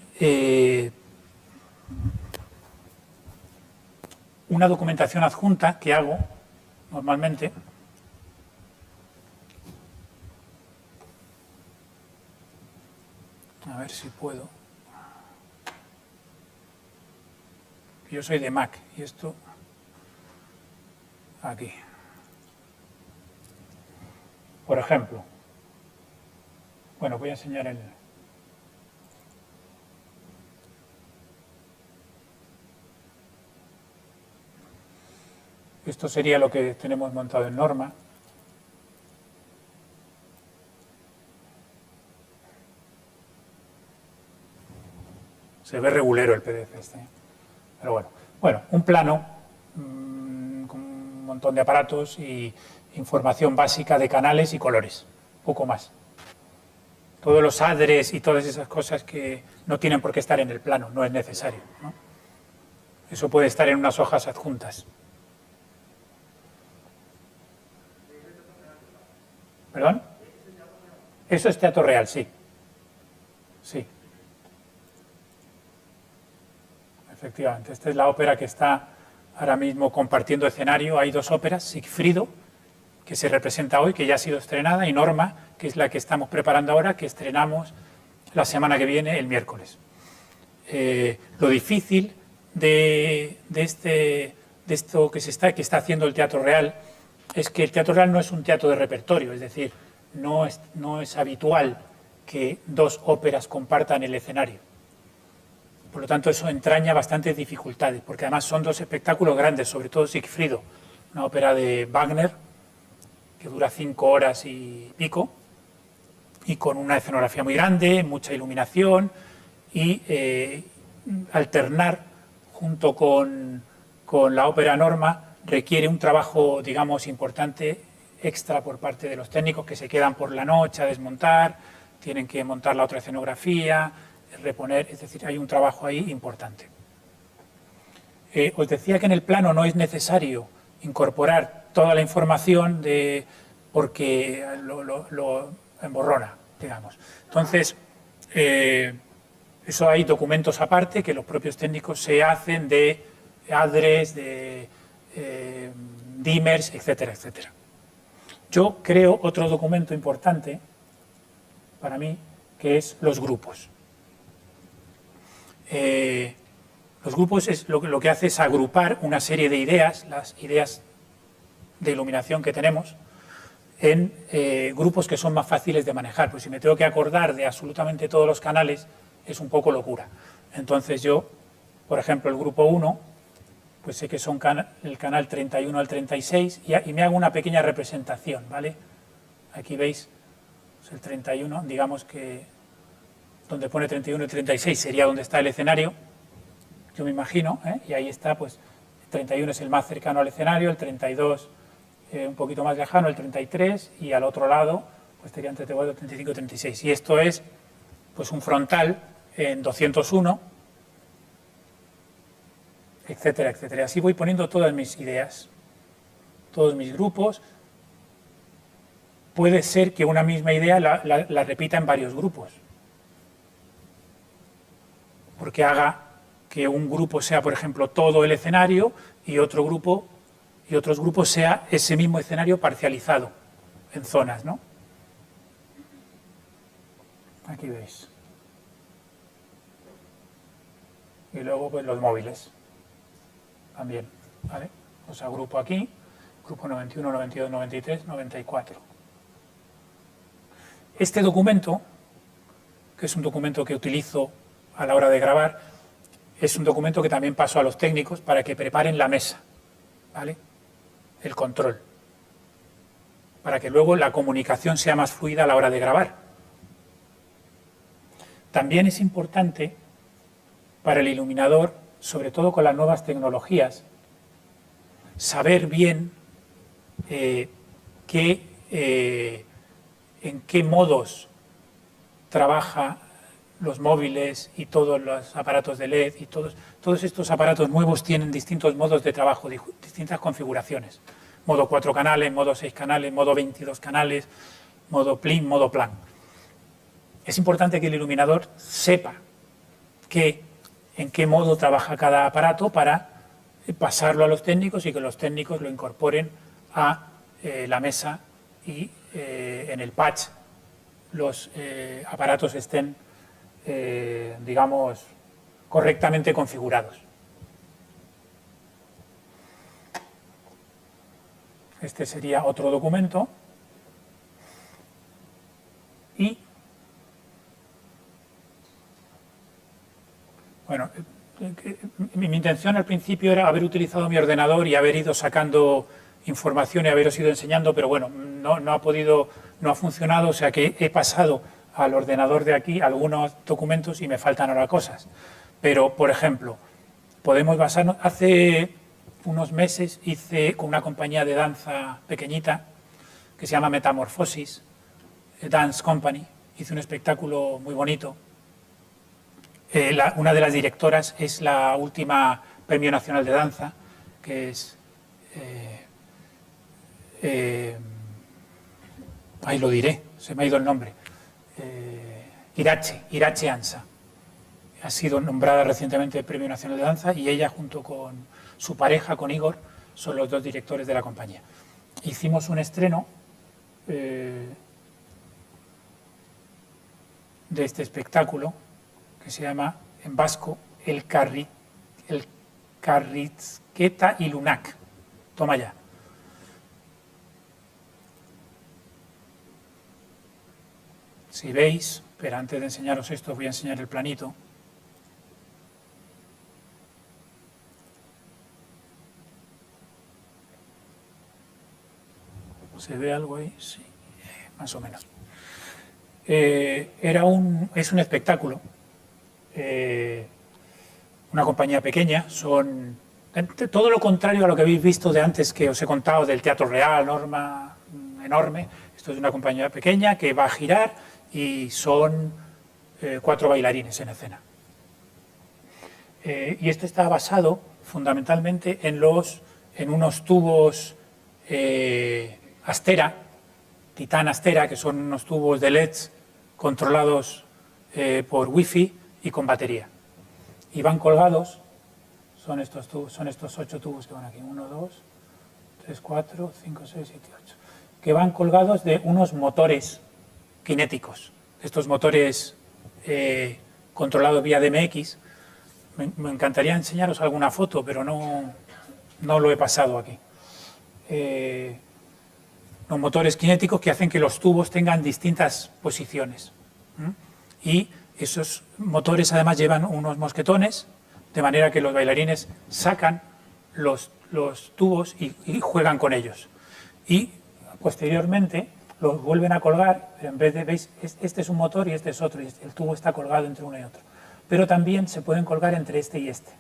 una documentación adjunta que hago normalmente. A ver si puedo. Yo soy de Mac y esto Aquí. Por ejemplo, bueno, voy a enseñar el... Esto sería lo que tenemos montado en Norma. Se ve regulero el PDF este. Pero bueno. Bueno, un plano con un montón de aparatos y información básica de canales y colores. Poco más. Todos los adres y todas esas cosas que no tienen por qué estar en el plano, no es necesario, ¿no? Eso puede estar en unas hojas adjuntas. ¿Perdón? Eso es teatro real, sí. Sí. Efectivamente, esta es la ópera que está ahora mismo compartiendo escenario. Hay dos óperas, Sigfrido, que se representa hoy, que ya ha sido estrenada, y Norma, que es la que estamos preparando ahora, que estrenamos la semana que viene, el miércoles. Lo difícil de esto que está haciendo el Teatro Real es que el Teatro Real no es un teatro de repertorio, es decir, no es habitual que dos óperas compartan el escenario. Por lo tanto, eso entraña bastantes dificultades, porque además son dos espectáculos grandes, sobre todo Sigfrido, una ópera de Wagner, que dura 5 horas y pico, y con una escenografía muy grande, mucha iluminación, y alternar junto con la ópera Norma requiere un trabajo, digamos, importante, extra por parte de los técnicos que se quedan por la noche a desmontar, tienen que montar la otra escenografía, reponer, es decir, hay un trabajo ahí importante. Os decía que en el plano no es necesario incorporar toda la información porque lo emborrona, digamos. Entonces, eso hay documentos aparte que los propios técnicos se hacen de adres, de dimers, etcétera, etcétera. Yo creo otro documento importante para mí, que es los grupos. Los grupos es lo que hace es agrupar una serie de ideas, las ideas de iluminación que tenemos, en grupos que son más fáciles de manejar. Pues si me tengo que acordar de absolutamente todos los canales, es un poco locura. Entonces yo, por ejemplo, el grupo 1, pues sé que son el canal 31 al 36 y me hago una pequeña representación, ¿vale? Aquí veis pues el 31, digamos que donde pone 31 y 36 sería donde está el escenario, yo me imagino, y ahí está, pues el 31 es el más cercano al escenario, el 32 un poquito más lejano, el 33, y al otro lado pues serían 34, 35, 36. Y esto es pues un frontal en 201, etcétera, etcétera. Así voy poniendo todas mis ideas, todos mis grupos. Puede ser que una misma idea la repita en varios grupos, porque haga que un grupo sea, por ejemplo, todo el escenario y otro grupo y otros grupos sea ese mismo escenario parcializado en zonas, ¿no? Aquí veis. Y luego pues los móviles también, ¿vale? Os agrupo aquí, grupo 91, 92, 93, 94. Este documento, que es un documento que utilizo a la hora de grabar, es un documento que también paso a los técnicos para que preparen la mesa, ¿vale? El control, para que luego la comunicación sea más fluida a la hora de grabar. También es importante para el iluminador, sobre todo con las nuevas tecnologías, saber bien en qué modos trabaja los móviles y todos los aparatos de LED y todos estos aparatos nuevos tienen distintos modos de trabajo, distintas configuraciones. Modo 4 canales, modo 6 canales, modo 22 canales, modo plin, modo plan. Es importante que el iluminador sepa en qué modo trabaja cada aparato para pasarlo a los técnicos y que los técnicos lo incorporen a la mesa y en el patch los aparatos estén digamos, correctamente configurados. este sería otro documento. Y, bueno, mi intención al principio era haber utilizado mi ordenador y haber ido sacando información y haberos ido enseñando, pero bueno, no ha funcionado, o sea que he pasado al ordenador de aquí algunos documentos y me faltan ahora cosas. Pero, por ejemplo, podemos basarnos... Hace unos meses hice con una compañía de danza pequeñita que se llama Metamorfosis Dance Company, hice un espectáculo muy bonito. Una de las directoras es la última Premio Nacional de Danza, que es... ahí lo diré, se me ha ido el nombre. Irache Ansa. Ha sido nombrada recientemente Premio Nacional de Danza y ella junto con su pareja, con Igor, son los dos directores de la compañía. Hicimos un estreno de este espectáculo que se llama en vasco El Carrizketa Ilunak. Toma ya. Si veis, pero antes de enseñaros esto voy a enseñar el planito. ¿Se ve algo ahí? Sí, más o menos. Es un espectáculo. Una compañía pequeña, son todo lo contrario a lo que habéis visto de antes que os he contado del Teatro Real, enorme. Esto es una compañía pequeña que va a girar y son 4 bailarines en escena. Y esto está basado fundamentalmente en unos tubos Astera, Titán Astera, que son unos tubos de LEDs controlados por Wi-Fi y con batería. Y van colgados, son estos 8 tubos que van aquí, 1, 2, 3, 4, 5, 6, 7, 8, que van colgados de unos motores cinéticos, estos motores controlados vía DMX. Me encantaría enseñaros alguna foto, pero no lo he pasado aquí. Los motores cinéticos que hacen que los tubos tengan distintas posiciones. Y esos motores además llevan unos mosquetones, de manera que los bailarines sacan los tubos y juegan con ellos. Y posteriormente los vuelven a colgar, pero en vez de, veis, este es un motor y este es otro, y el tubo está colgado entre uno y otro. Pero también se pueden colgar entre este y este.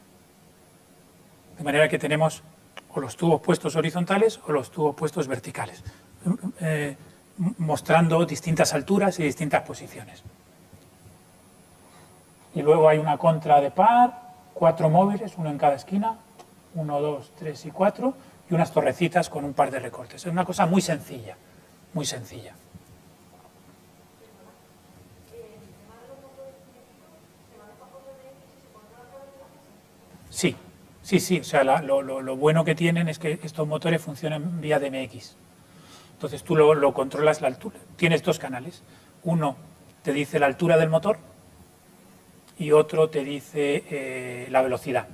De manera que tenemos o los tubos puestos horizontales o los tubos puestos verticales, mostrando distintas alturas y distintas posiciones. Y luego hay una contra de par, 4 móviles, uno en cada esquina, 1, 2, 3 y 4, y unas torrecitas con un par de recortes. Es una cosa muy sencilla, muy sencilla. Sí, o sea, lo bueno que tienen es que estos motores funcionan vía DMX. Entonces tú lo controlas la altura. Tienes 2 canales. Uno te dice la altura del motor y otro te dice la velocidad.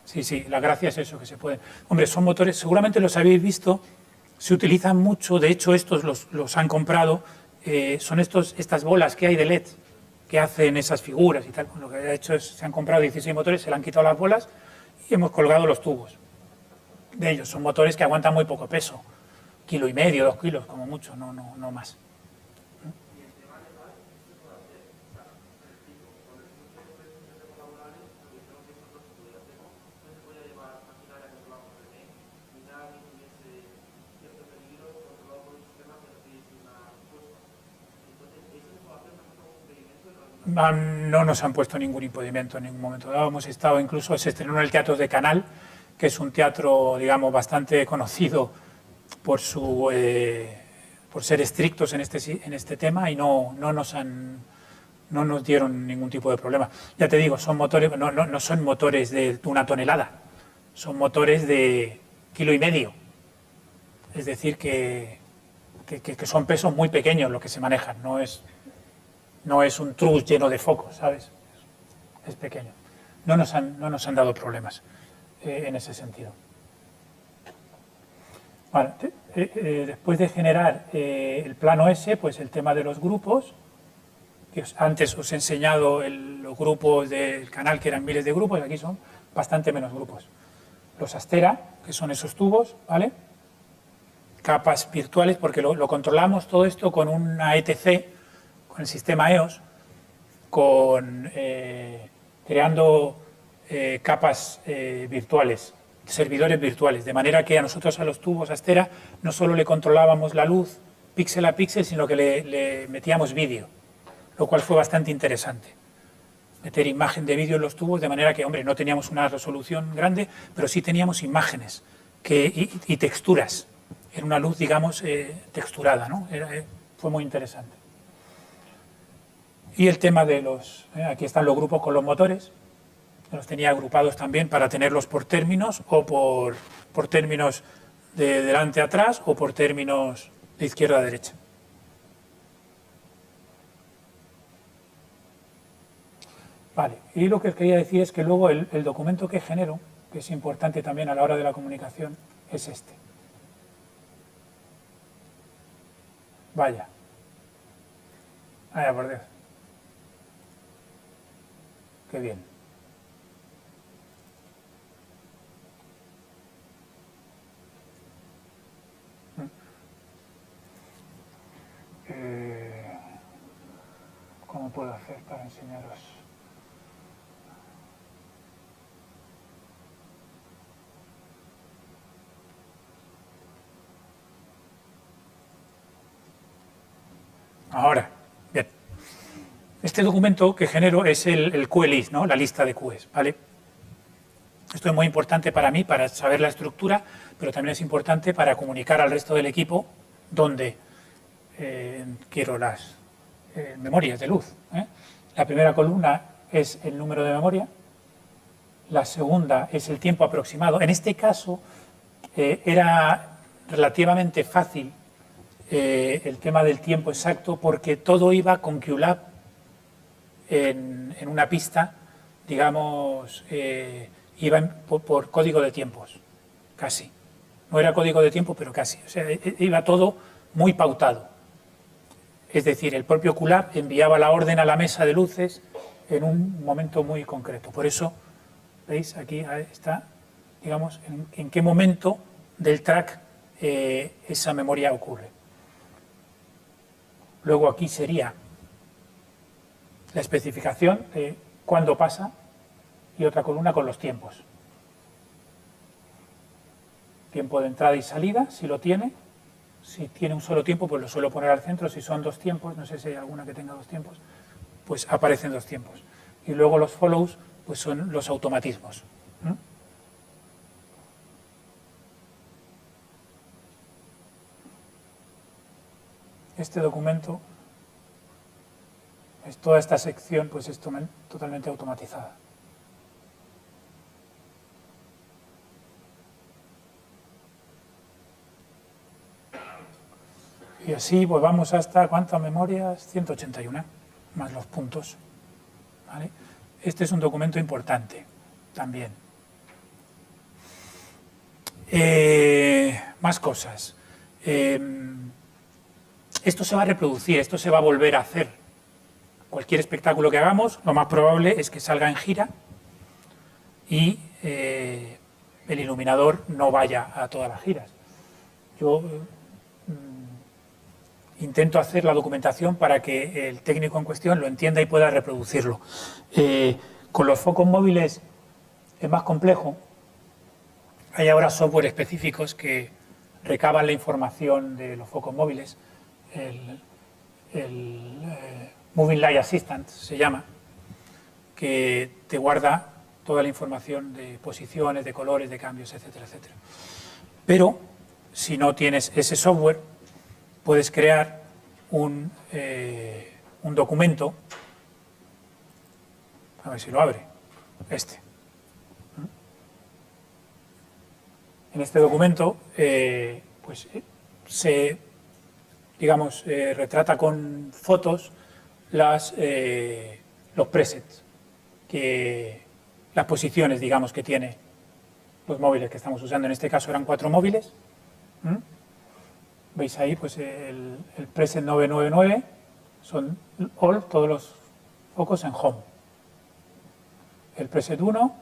Sí, la gracia es eso, que se pueden... Hombre, son motores, seguramente los habéis visto, se utilizan mucho, de hecho estos los han comprado, son estas bolas que hay de LED que hacen esas figuras y tal. Lo que ha hecho es, se han comprado 16 motores, se le han quitado las bolas y hemos colgado los tubos de ellos. Son motores que aguantan muy poco peso, 1,5 kilos, 2 kilos como mucho, no más. No nos han puesto ningún impedimento en ningún momento dado. Hemos estado, incluso se estrenó en el Teatro de Canal, que es un teatro, digamos, bastante conocido por ser estrictos en este tema, y no nos dieron ningún tipo de problema. Ya te digo, son motores, no son motores de 1 tonelada, son motores de 1,5 kilos. Es decir, que son pesos muy pequeños los que se manejan, no es un trus lleno de focos, ¿sabes? Es pequeño. No nos han dado problemas en ese sentido. Vale, después de generar el plano S, pues el tema de los grupos, que antes os he enseñado los grupos del canal, que eran miles de grupos, aquí son bastante menos grupos. Los Astera, que son esos tubos, ¿vale? Capas virtuales, porque lo controlamos todo esto con una ETC, con el sistema EOS, creando capas virtuales, servidores virtuales, de manera que a nosotros, a los tubos Astera, no solo le controlábamos la luz píxel a píxel, sino que le metíamos vídeo, lo cual fue bastante interesante. Meter imagen de vídeo en los tubos, de manera que, hombre, no teníamos una resolución grande, pero sí teníamos imágenes y texturas. Era una luz, digamos, texturada, ¿no? Fue muy interesante. Y el tema de aquí están los grupos con los motores, los tenía agrupados también para tenerlos por términos o por términos de delante a atrás o por términos de izquierda a derecha. Vale, y lo que os quería decir es que luego el documento que genero, que es importante también a la hora de la comunicación, es este. Vaya. Vaya, por Dios. Qué bien. ¿Cómo puedo hacer para enseñaros? Ahora, bien. Este documento que genero es el QList, ¿no? La lista de QEs, ¿vale? Esto es muy importante para mí, para saber la estructura, pero también es importante para comunicar al resto del equipo dónde quiero las memorias de luz. La primera columna es el número de memoria, la segunda es el tiempo aproximado. En este caso era relativamente fácil el tema del tiempo exacto, porque todo iba con QLab en una pista, digamos, iba por código de tiempos, casi. No era código de tiempo, pero casi. O sea, iba todo muy pautado. Es decir, el propio QLab enviaba la orden a la mesa de luces en un momento muy concreto. Por eso, ¿veis? Aquí está, digamos, en qué momento del track esa memoria ocurre. Luego aquí sería la especificación de cuándo pasa y otra columna con los tiempos. Tiempo de entrada y salida, si lo tiene. Si tiene un solo tiempo, pues lo suelo poner al centro. Si son dos tiempos, no sé si hay alguna que tenga dos tiempos, pues aparecen dos tiempos. Y luego los follows, pues son los automatismos. Este documento, toda esta sección, pues es totalmente automatizada. Y así pues vamos hasta, ¿cuántas memorias? 181, más los puntos. ¿Vale? Este es un documento importante también. Más cosas. Esto se va a reproducir, esto se va a volver a hacer. Cualquier espectáculo que hagamos, lo más probable es que salga en gira y el iluminador no vaya a todas las giras. Yo intento hacer la documentación para que el técnico en cuestión lo entienda y pueda reproducirlo. Con los focos móviles es más complejo. Hay ahora software específicos que recaban la información de los focos móviles. El Moving Light Assistant se llama, que te guarda toda la información de posiciones, de colores, de cambios, etcétera, etcétera. Pero si no tienes ese software, puedes crear un documento, a ver si lo abre, En este documento pues se, digamos, retrata con fotos los presets, las posiciones, digamos, que tiene los móviles que estamos usando. En este caso eran 4 móviles ¿Veis ahí? Pues el preset 999 son all, todos los focos en home. El preset 1,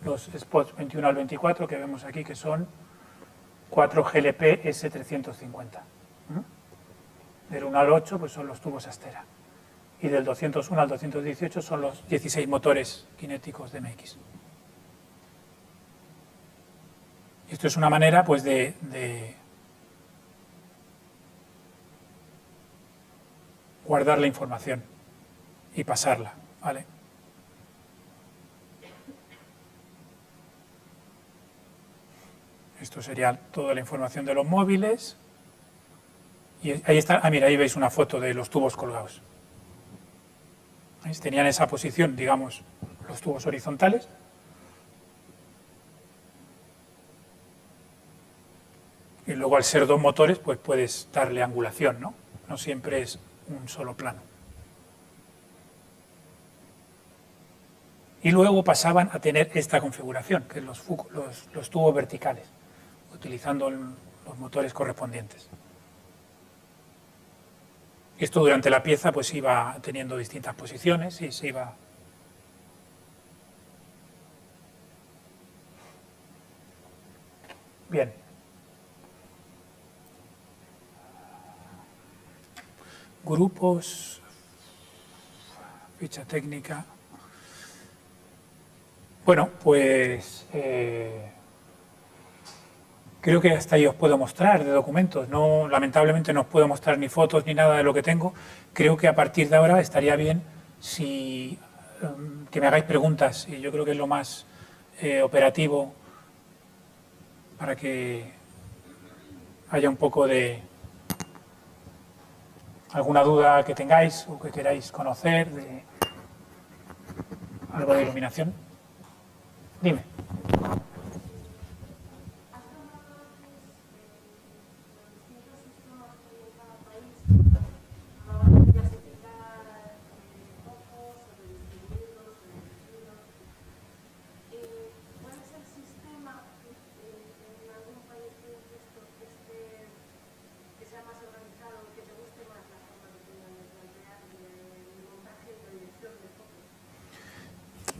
los spots 21 al 24 que vemos aquí, que son 4 GLP S350. Del 1 al 8 pues son los tubos Astera. Y del 201 al 218 son los 16 motores cinéticos de MX. Esto es una manera pues de guardar la información y pasarla, ¿vale? Esto sería toda la información de los móviles. Y ahí está, mira, ahí veis una foto de los tubos colgados. ¿Veis? Tenían esa posición, digamos, los tubos horizontales. Y luego al ser dos motores, pues puedes darle angulación, ¿no? No siempre es un solo plano. Y luego pasaban a tener esta configuración, que es los tubos verticales, utilizando los motores correspondientes. Esto durante la pieza pues iba teniendo distintas posiciones y se iba... Bien. Grupos, ficha técnica. Bueno, pues creo que hasta ahí os puedo mostrar de documentos. No, lamentablemente no os puedo mostrar ni fotos ni nada de lo que tengo. Creo que a partir de ahora estaría bien si que me hagáis preguntas, y yo creo que es lo más operativo para que haya un poco de alguna duda que tengáis o que queráis conocer de algo de iluminación. Dime.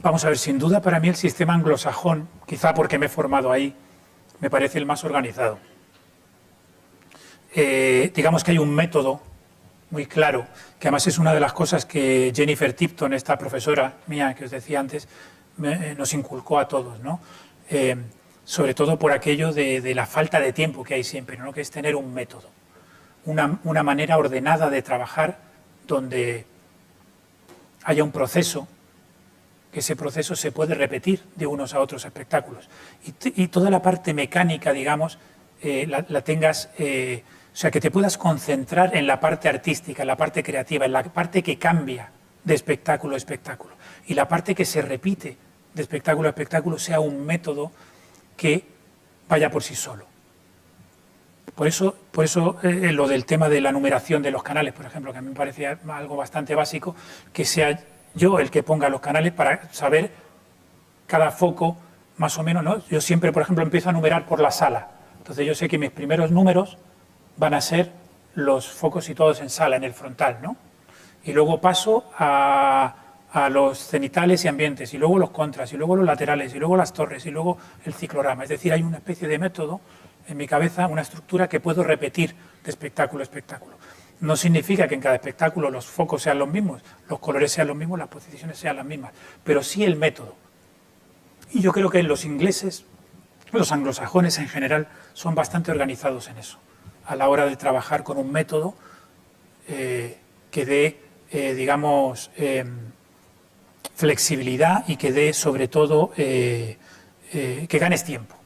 Vamos a ver, sin duda para mí el sistema anglosajón, quizá porque me he formado ahí, me parece el más organizado. Digamos que hay un método muy claro, que además es una de las cosas que Jennifer Tipton, esta profesora mía que os decía antes, nos inculcó a todos, ¿no? Sobre todo por aquello de la falta de tiempo que hay siempre, ¿no? Que es tener un método, una manera ordenada de trabajar donde haya un proceso, que ese proceso se puede repetir de unos a otros espectáculos. Y toda la parte mecánica, digamos, la tengas, o sea, que te puedas concentrar en la parte artística, en la parte creativa, en la parte que cambia de espectáculo a espectáculo. Y la parte que se repite de espectáculo a espectáculo sea un método que vaya por sí solo. Por eso lo del tema de la numeración de los canales, por ejemplo, que a mí me parece algo bastante básico, que sea yo el que ponga los canales para saber cada foco más o menos, ¿no? Yo siempre, por ejemplo, empiezo a numerar por la sala. Entonces yo sé que mis primeros números van a ser los focos situados en sala, en el frontal, ¿no? Y luego paso a los cenitales y ambientes, y luego los contras, y luego los laterales, y luego las torres, y luego el ciclorama. Es decir, hay una especie de método en mi cabeza, una estructura que puedo repetir de espectáculo a espectáculo. No significa que en cada espectáculo los focos sean los mismos, los colores sean los mismos, las posiciones sean las mismas, pero sí el método. Y yo creo que los ingleses, los anglosajones en general, son bastante organizados en eso, a la hora de trabajar con un método que dé, digamos, flexibilidad y que dé, sobre todo, que ganes tiempo.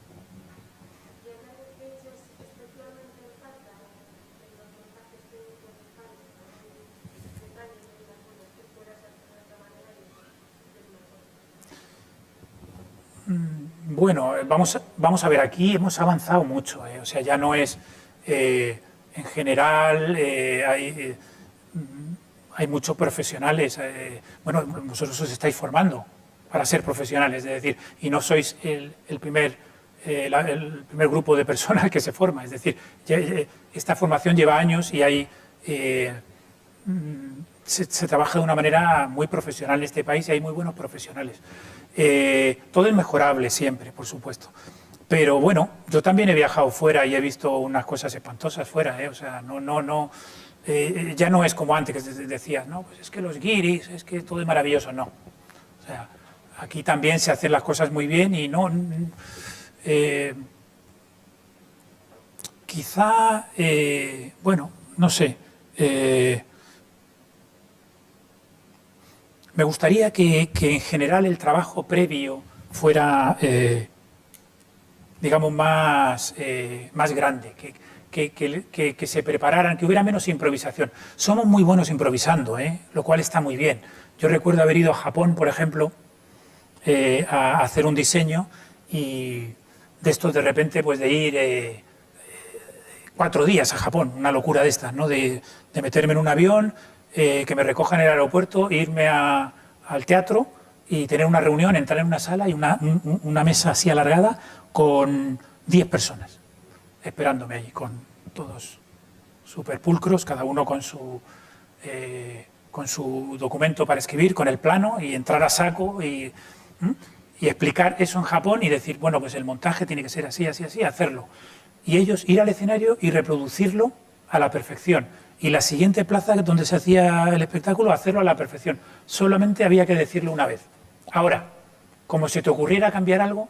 Bueno, vamos a ver, aquí hemos avanzado mucho, o sea, ya no es, en general, hay muchos profesionales, bueno, vosotros os estáis formando para ser profesionales, es decir, y no sois el primer el primer grupo de personas que se forma. Es decir, esta formación lleva años y hay, se trabaja de una manera muy profesional en este país y hay muy buenos profesionales. Todo es mejorable siempre, por supuesto. Pero bueno, yo también he viajado fuera y he visto unas cosas espantosas fuera, o sea, ya no es como antes que decías, no, pues es que los guiris, es que todo es maravilloso, no. O sea, aquí también se hacen las cosas muy bien y no... quizá, bueno, no sé, me gustaría que en general el trabajo previo fuera, digamos, más grande, que se prepararan, que hubiera menos improvisación. Somos muy buenos improvisando, lo cual está muy bien. Yo recuerdo haber ido a Japón, por ejemplo, a hacer un diseño y de estos de repente pues de ir 4 días a Japón, una locura de estas, ¿no? De meterme en un avión, que me recojan en el aeropuerto, irme al teatro y tener una reunión, entrar en una sala y una mesa así alargada con 10 personas esperándome allí, con todos súper pulcros, cada uno con su documento para escribir, con el plano y entrar a saco y explicar eso en Japón y decir, bueno, pues el montaje tiene que ser así, así, así, hacerlo. Y ellos ir al escenario y reproducirlo a la perfección. Y la siguiente plaza donde se hacía el espectáculo, hacerlo a la perfección. Solamente había que decirlo una vez. Ahora, como si te ocurriera cambiar algo,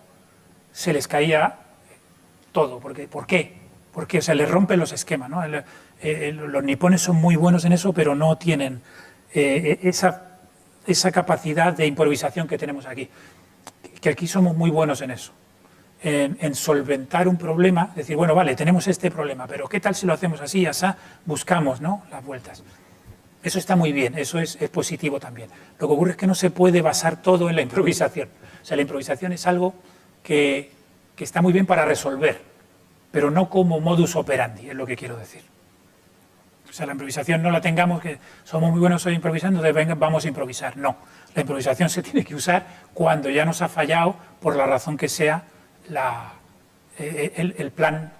se les caía todo. ¿Por qué? Porque se les rompen los esquemas, ¿no? Los nipones son muy buenos en eso, pero no tienen esa capacidad de improvisación que tenemos aquí. Que aquí somos muy buenos en eso. En solventar un problema, decir, bueno, vale, tenemos este problema, pero ¿qué tal si lo hacemos así, así? Buscamos, ¿no?, las vueltas. Eso está muy bien, eso es positivo también. Lo que ocurre es que no se puede basar todo en la improvisación. O sea, la improvisación es algo que está muy bien para resolver, pero no como modus operandi, es lo que quiero decir. O sea, la improvisación no la tengamos, que somos muy buenos hoy improvisando, venga, vamos a improvisar. No, la improvisación se tiene que usar cuando ya nos ha fallado, por la razón que sea, el plan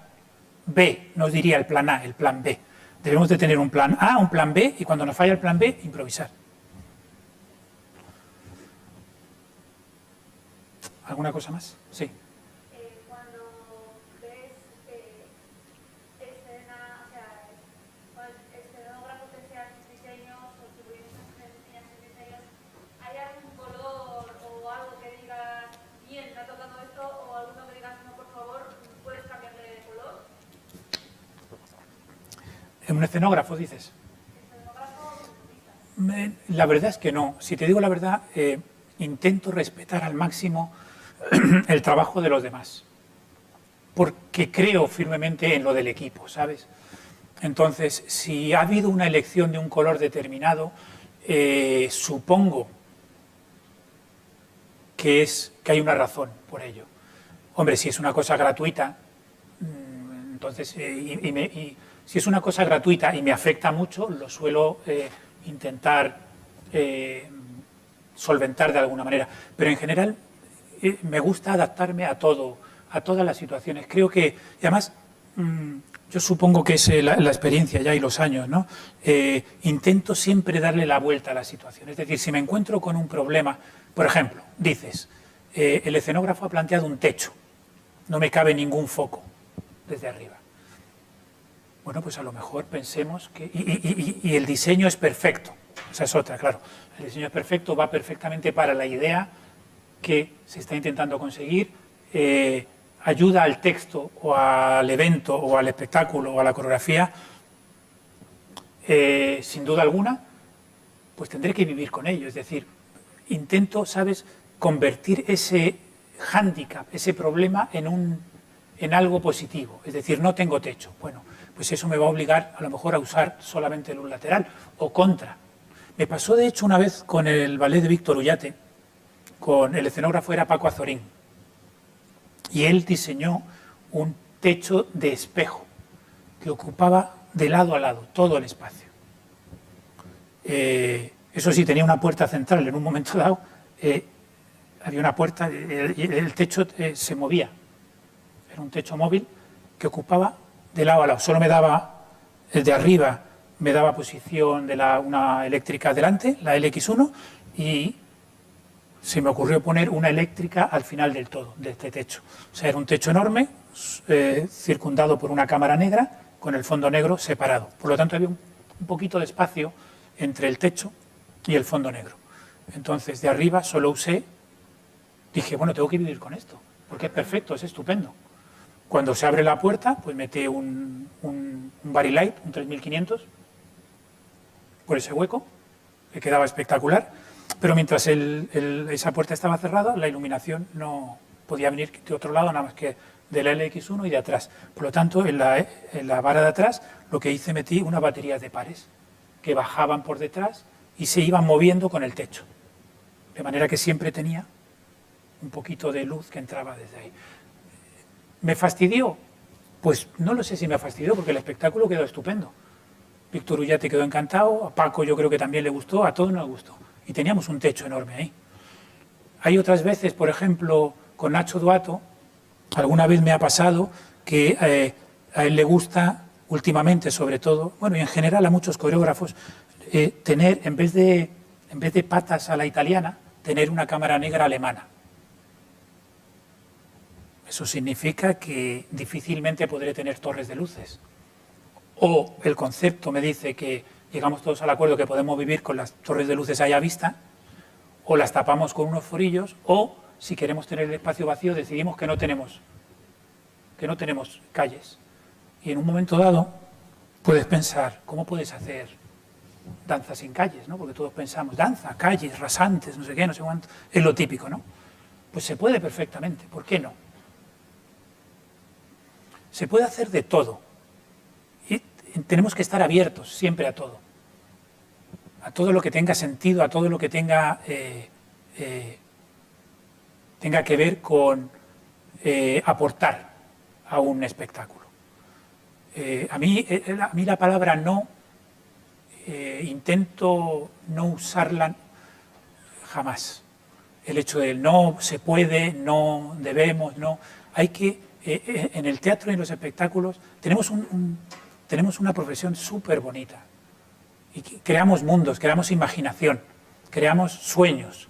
B, no os diría el plan A, el plan B. Debemos de tener un plan A, un plan B, y cuando nos falla el plan B, improvisar. ¿Alguna cosa más? Sí. Cuando ves escena, o sea, escenógrafos que sean diseños o figuristas que sean diseños, ¿hay algún color o algo que digas, bien, me ha tocado esto, o alguno que digas, no, por favor, puedes cambiarle de color? ¿En un escenógrafo, dices? ¿Escenógrafo o figuristas? La verdad es que no. Si te digo la verdad, intento respetar al máximo el trabajo de los demás, porque creo firmemente en lo del equipo, ¿sabes? Entonces, si ha habido una elección de un color determinado, supongo que hay una razón por ello. Hombre, si es una cosa gratuita, entonces, si es una cosa gratuita y me afecta mucho, lo suelo intentar solventar de alguna manera. Pero en general me gusta adaptarme a todo, a todas las situaciones. Creo que, y además, yo supongo que es la experiencia ya y los años, ¿no? Intento siempre darle la vuelta a la situación. Es decir, si me encuentro con un problema, por ejemplo, dices, el escenógrafo ha planteado un techo, no me cabe ningún foco desde arriba. Bueno, pues a lo mejor pensemos que... Y el diseño es perfecto, esa es otra, claro. El diseño es perfecto, va perfectamente para la idea que se está intentando conseguir, ayuda al texto o al evento o al espectáculo o a la coreografía, sin duda alguna, pues tendré que vivir con ello. Es decir, intento, ¿sabes?, convertir ese hándicap, ese problema en algo positivo. Es decir, no tengo techo. Bueno, pues eso me va a obligar a lo mejor a usar solamente luz lateral o contra. Me pasó de hecho una vez con el ballet de Víctor Ullate, con el escenógrafo era Paco Azorín, y él diseñó un techo de espejo que ocupaba de lado a lado todo el espacio. Eso sí, tenía una puerta central. En un momento dado había una puerta y el techo se movía. era un techo móvil que ocupaba de lado a lado. Solo me daba, el de arriba me daba posición de una eléctrica delante, la LX1, y se me ocurrió poner una eléctrica al final del todo, de este techo. O sea, era un techo enorme, circundado por una cámara negra, con el fondo negro separado. Por lo tanto, había un poquito de espacio entre el techo y el fondo negro. Entonces, de arriba solo usé, dije, bueno, tengo que vivir con esto, porque es perfecto, es estupendo. Cuando se abre la puerta, pues metí un Vari-Light, un 3500, por ese hueco, que quedaba espectacular, pero mientras esa puerta estaba cerrada, la iluminación no podía venir de otro lado, nada más que de la LX1 y de atrás. Por lo tanto, en la vara de atrás, lo que hice, metí unas baterías de pares que bajaban por detrás y se iban moviendo con el techo. De manera que siempre tenía un poquito de luz que entraba desde ahí. ¿Me fastidió? Pues no lo sé si me fastidió, porque el espectáculo quedó estupendo. Víctor Ullate quedó encantado, a Paco yo creo que también le gustó, a todos nos gustó. Y teníamos un techo enorme ahí. Hay otras veces, por ejemplo, con Nacho Duato, alguna vez me ha pasado que a él le gusta, últimamente sobre todo, bueno, y en general a muchos coreógrafos, tener, en vez de patas a la italiana, tener una cámara negra alemana. Eso significa que difícilmente podré tener torres de luces. O el concepto me dice que llegamos todos al acuerdo que podemos vivir con las torres de luces ahí a vista, o las tapamos con unos forillos, o si queremos tener el espacio vacío decidimos que no tenemos calles. Y en un momento dado puedes pensar, ¿cómo puedes hacer danza sin calles? ¿No? Porque todos pensamos, danza, calles, rasantes, no sé qué, no sé cuánto, es lo típico, ¿no? Pues se puede perfectamente, ¿por qué no? Se puede hacer de todo. Y tenemos que estar abiertos siempre a todo lo que tenga sentido, a todo lo que tenga que ver con aportar a un espectáculo. A mí la palabra no, intento no usarla jamás. El hecho de no se puede, no debemos, no. Hay que, en el teatro y en los espectáculos, tenemos una profesión súper bonita. Y creamos mundos, creamos imaginación, creamos sueños.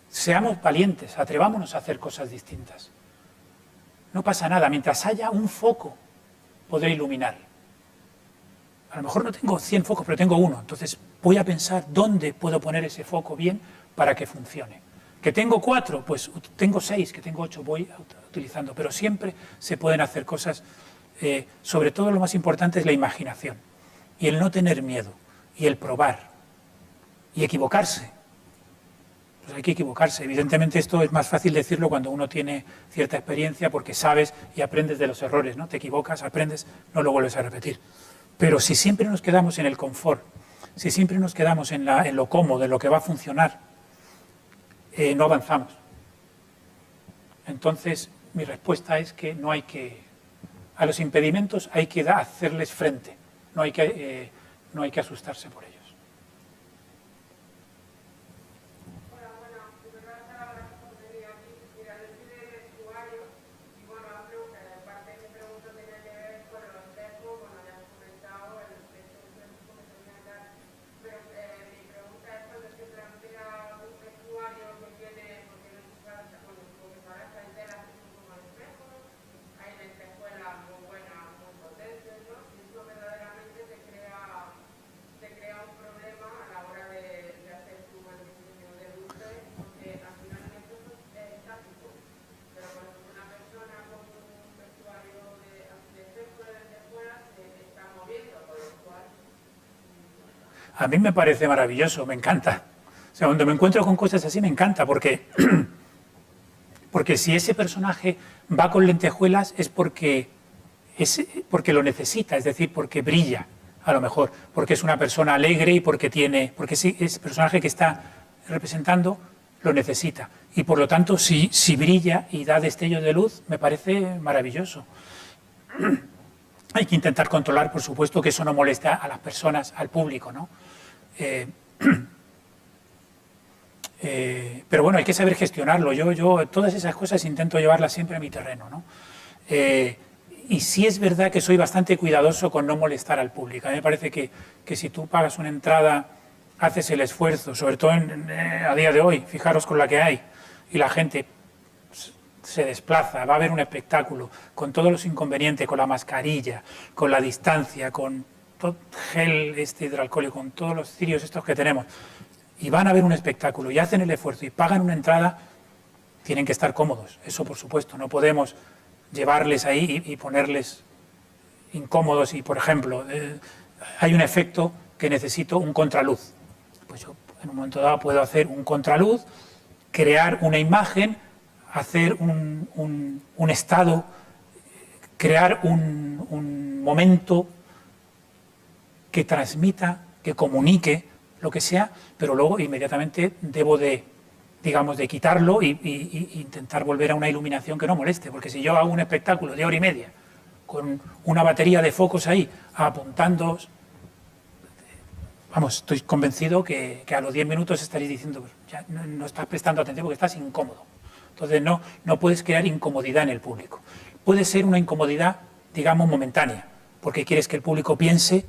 Seamos valientes, atrevámonos a hacer cosas distintas. No pasa nada, mientras haya un foco, podré iluminar. A lo mejor no tengo 100 focos, pero tengo uno. Entonces voy a pensar dónde puedo poner ese foco bien para que funcione. Que tengo 4, pues tengo 6, que tengo 8, voy utilizando. Pero siempre se pueden hacer cosas. Sobre todo lo más importante es la imaginación. Y el no tener miedo. Y el probar. Y equivocarse. Pues hay que equivocarse. Evidentemente esto es más fácil decirlo cuando uno tiene cierta experiencia porque sabes y aprendes de los errores, ¿no? Te equivocas, aprendes, no lo vuelves a repetir. Pero si siempre nos quedamos en el confort, si siempre nos quedamos en lo cómodo, en lo que va a funcionar, no avanzamos. Entonces, mi respuesta es que no hay que... A los impedimentos hay que hacerles frente, no hay que asustarse por ellos. A mí me parece maravilloso, me encanta. O sea, cuando me encuentro con cosas así me encanta, porque si ese personaje va con lentejuelas es porque lo necesita, es decir, porque brilla, a lo mejor, porque es una persona alegre y porque ese personaje que está representando lo necesita. Y por lo tanto, si brilla y da destellos de luz, me parece maravilloso. Hay que intentar controlar, por supuesto, que eso no moleste a las personas, al público, ¿no? Pero bueno, hay que saber gestionarlo. Yo todas esas cosas intento llevarlas siempre a mi terreno, ¿no? Y sí es verdad que soy bastante cuidadoso con no molestar al público. A mí me parece que si tú pagas una entrada, haces el esfuerzo, sobre todo a día de hoy, fijaros con la que hay, y la gente se desplaza, va a ver un espectáculo, con todos los inconvenientes, con la mascarilla, con la distancia, con todo gel hidroalcohólico, con todos los cirios estos que tenemos, y van a ver un espectáculo y hacen el esfuerzo y pagan una entrada, tienen que estar cómodos, eso por supuesto, no podemos llevarles ahí y ponerles incómodos y, por ejemplo, hay un efecto que necesito un contraluz. Pues yo en un momento dado puedo hacer un contraluz, crear una imagen, hacer un estado, crear un momento que transmita, que comunique, lo que sea, pero luego inmediatamente debo de, digamos, de quitarlo e intentar volver a una iluminación que no moleste, porque si yo hago un espectáculo de 1h30 con una batería de focos ahí apuntando, vamos, estoy convencido que a los 10 minutos estaréis diciendo, pues, ya no estás prestando atención porque estás incómodo. Entonces no puedes crear incomodidad en el público. Puede ser una incomodidad, digamos, momentánea, porque quieres que el público piense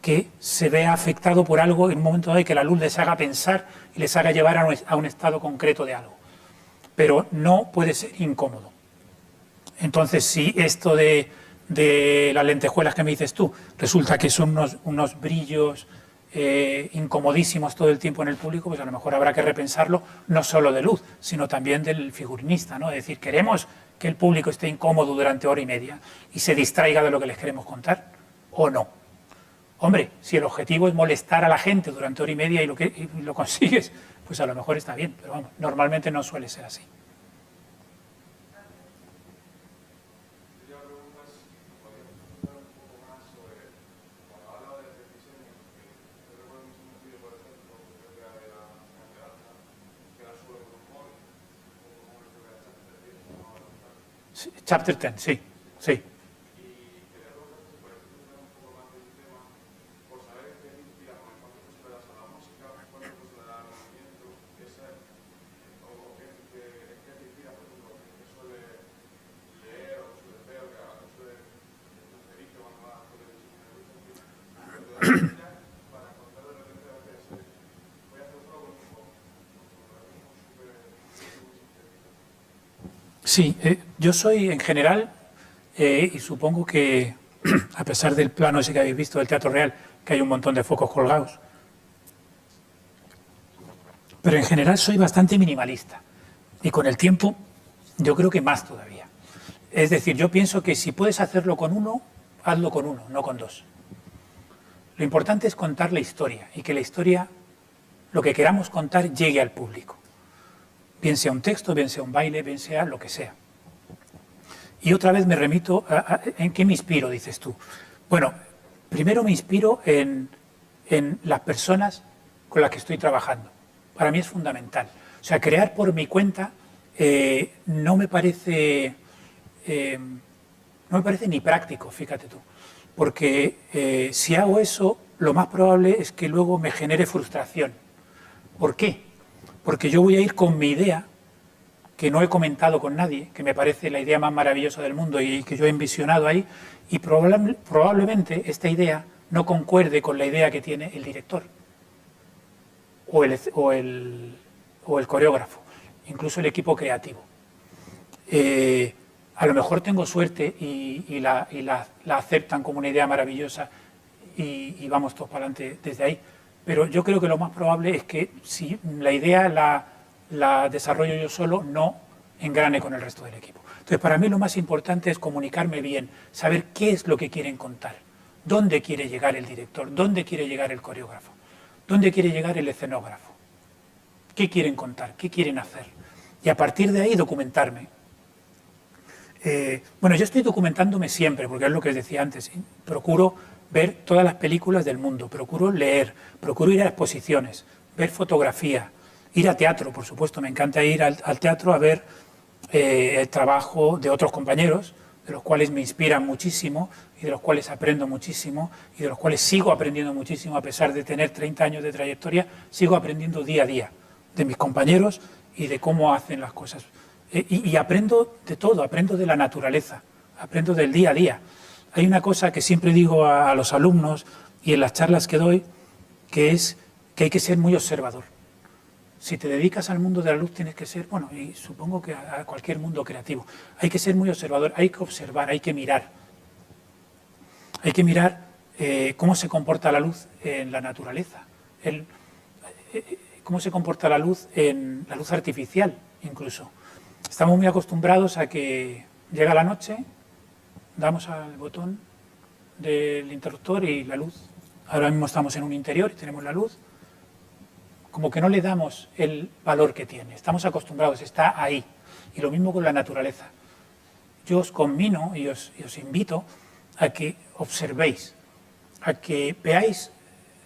que se vea afectado por algo en un momento dado y que la luz les haga pensar y les haga llevar a un estado concreto de algo. Pero no puede ser incómodo. Entonces, si esto de las lentejuelas que me dices tú, resulta que son unos brillos incomodísimos todo el tiempo en el público, pues a lo mejor habrá que repensarlo, no solo de luz, sino también del figurinista, ¿no? Es decir, queremos que el público esté incómodo durante 1h30 y se distraiga de lo que les queremos contar, ¿o no? Hombre, si el objetivo es molestar a la gente durante 1h30 y lo consigues, pues a lo mejor está bien, pero vamos, normalmente no suele ser así. Chapter 10, sí, sí. Sí, yo soy en general, y supongo que a pesar del plano ese que habéis visto del Teatro Real, que hay un montón de focos colgados, pero en general soy bastante minimalista y con el tiempo yo creo que más todavía. Es decir, yo pienso que si puedes hacerlo con uno, hazlo con uno, no con dos. Lo importante es contar la historia y que la historia, lo que queramos contar, llegue al público. Bien sea un texto, bien sea un baile, bien sea lo que sea. Y otra vez me remito ¿en qué me inspiro, dices tú? Bueno, primero me inspiro en las personas con las que estoy trabajando. Para mí es fundamental. O sea, crear por mi cuenta no me parece ni práctico, fíjate tú. Porque si hago eso, lo más probable es que luego me genere frustración. ¿Por qué? Porque yo voy a ir con mi idea, que no he comentado con nadie, que me parece la idea más maravillosa del mundo y que yo he envisionado ahí, y probablemente esta idea no concuerde con la idea que tiene el director o el coreógrafo, incluso el equipo creativo. A lo mejor tengo suerte y la aceptan como una idea maravillosa y vamos todos para adelante desde ahí. Pero yo creo que lo más probable es que si la idea la desarrollo yo solo, no engrane con el resto del equipo. Entonces, para mí lo más importante es comunicarme bien, saber qué es lo que quieren contar, dónde quiere llegar el director, dónde quiere llegar el coreógrafo, dónde quiere llegar el escenógrafo, qué quieren contar, qué quieren hacer. Y a partir de ahí documentarme. Bueno, yo estoy documentándome siempre, porque es lo que os decía antes, ¿sí? Procuro ver todas las películas del mundo, procuro leer, procuro ir a exposiciones, ver fotografía, ir a teatro, por supuesto, me encanta ir al teatro a ver el trabajo de otros compañeros, de los cuales me inspiran muchísimo y de los cuales aprendo muchísimo y de los cuales sigo aprendiendo muchísimo, a pesar de tener 30 años de trayectoria, sigo aprendiendo día a día de mis compañeros y de cómo hacen las cosas. Y aprendo de todo, aprendo de la naturaleza, aprendo del día a día. Hay una cosa que siempre digo a los alumnos y en las charlas que doy, que es que hay que ser muy observador. Si te dedicas al mundo de la luz tienes que ser, bueno, y supongo que a cualquier mundo creativo, hay que ser muy observador, hay que observar, hay que mirar. Hay que mirar cómo se comporta la luz en la naturaleza, cómo se comporta la luz en la luz artificial incluso. Estamos muy acostumbrados a que llega la noche, damos al botón del interruptor y la luz. Ahora mismo estamos en un interior y tenemos la luz. Como que no le damos el valor que tiene. Estamos acostumbrados, está ahí. Y lo mismo con la naturaleza. Yo os conmino y os invito a que observéis, a que veáis.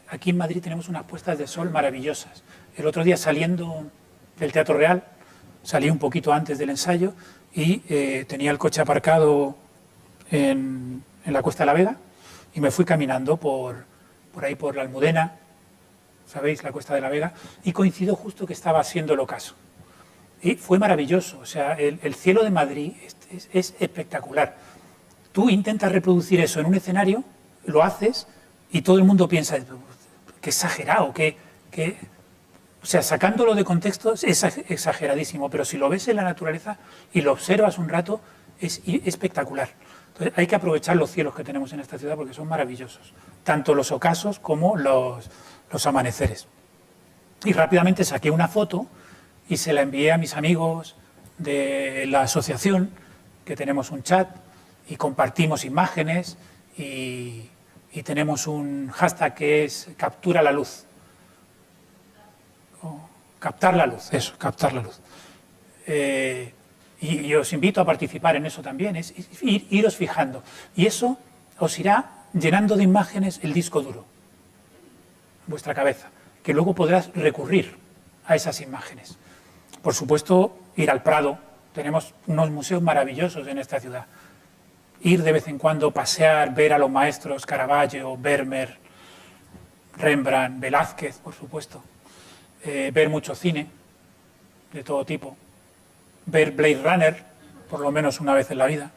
Aquí en Madrid tenemos unas puestas de sol maravillosas. El otro día saliendo del Teatro Real, salí un poquito antes del ensayo y tenía el coche aparcado en la Cuesta de la Vega y me fui caminando por ahí por la Almudena, ¿sabéis? La Cuesta de la Vega, y coincidió justo que estaba haciendo el ocaso. Y fue maravilloso, o sea, el cielo de Madrid es espectacular. Tú intentas reproducir eso en un escenario, lo haces y todo el mundo piensa, qué exagerado, o sea, sacándolo de contexto es exageradísimo, pero si lo ves en la naturaleza y lo observas un rato, es espectacular. Entonces, hay que aprovechar los cielos que tenemos en esta ciudad porque son maravillosos, tanto los ocasos como los amaneceres. Y rápidamente saqué una foto y se la envié a mis amigos de la asociación, que tenemos un chat y compartimos imágenes y tenemos un hashtag que es captura la luz. Captar la luz, eso, captar la luz. Y os invito a participar en eso también, es iros fijando. Y eso os irá llenando de imágenes el disco duro, vuestra cabeza, que luego podrás recurrir a esas imágenes. Por supuesto, ir al Prado. Tenemos unos museos maravillosos en esta ciudad. Ir de vez en cuando, pasear, ver a los maestros Caravaggio, Vermeer, Rembrandt, Velázquez, por supuesto. Ver mucho cine de todo tipo. Ver Blade Runner, por lo menos una vez en la vida.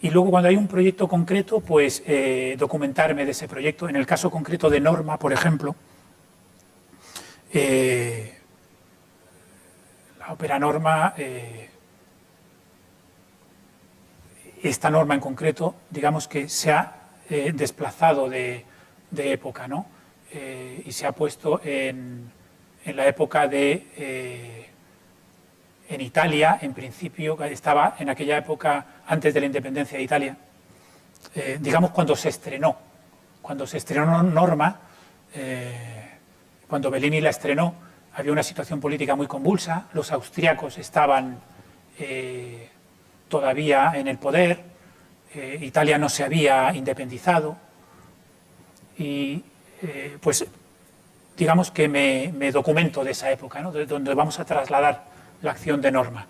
Y luego cuando hay un proyecto concreto, pues documentarme de ese proyecto. En el caso concreto de Norma, por ejemplo, la ópera Norma, esta Norma en concreto, digamos que se ha desplazado de época, ¿no? Y se ha puesto en la época en Italia, en principio, estaba en aquella época antes de la independencia de Italia, digamos cuando se estrenó Norma, cuando Bellini la estrenó, había una situación política muy convulsa, los austríacos estaban todavía en el poder, Italia no se había independizado y pues digamos que me documento de esa época, ¿no? De donde vamos a trasladar la acción de Norma.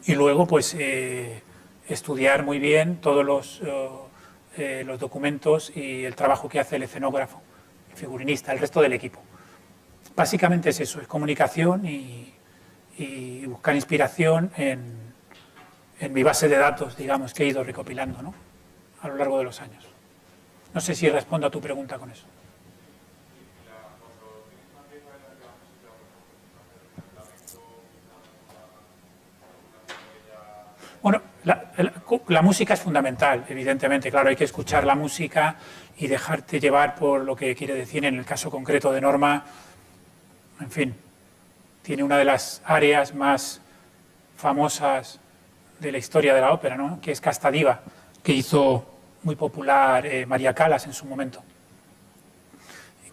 Y luego pues estudiar muy bien todos los documentos y el trabajo que hace el escenógrafo, el figurinista, el resto del equipo. Básicamente es eso, es comunicación y buscar inspiración en mi base de datos, digamos, que he ido recopilando, ¿no? A lo largo de los años. No sé si respondo a tu pregunta con eso. Bueno, la música es fundamental, evidentemente, claro, hay que escuchar la música y dejarte llevar por lo que quiere decir. En el caso concreto de Norma, en fin, tiene una de las áreas más famosas de la historia de la ópera, ¿no? Que es Casta Diva, que hizo muy popular María Callas en su momento,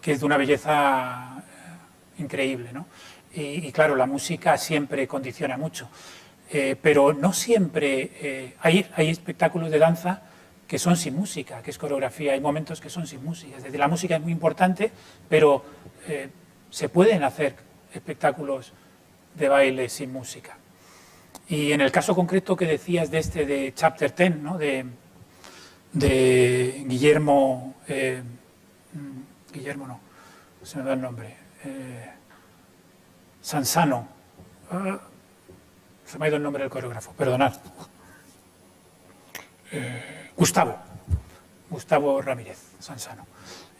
que es de una belleza increíble, ¿no? Y claro, la música siempre condiciona mucho. Pero no siempre, hay espectáculos de danza que son sin música, que es coreografía, hay momentos que son sin música. Es decir, la música es muy importante, pero se pueden hacer espectáculos de baile sin música. Y en el caso concreto que decías de Chapter 10, ¿no? de Guillermo Guillermo no, se me da el nombre, Sansano, se me ha ido el nombre del coreógrafo, perdonad, Gustavo Ramírez Sansano,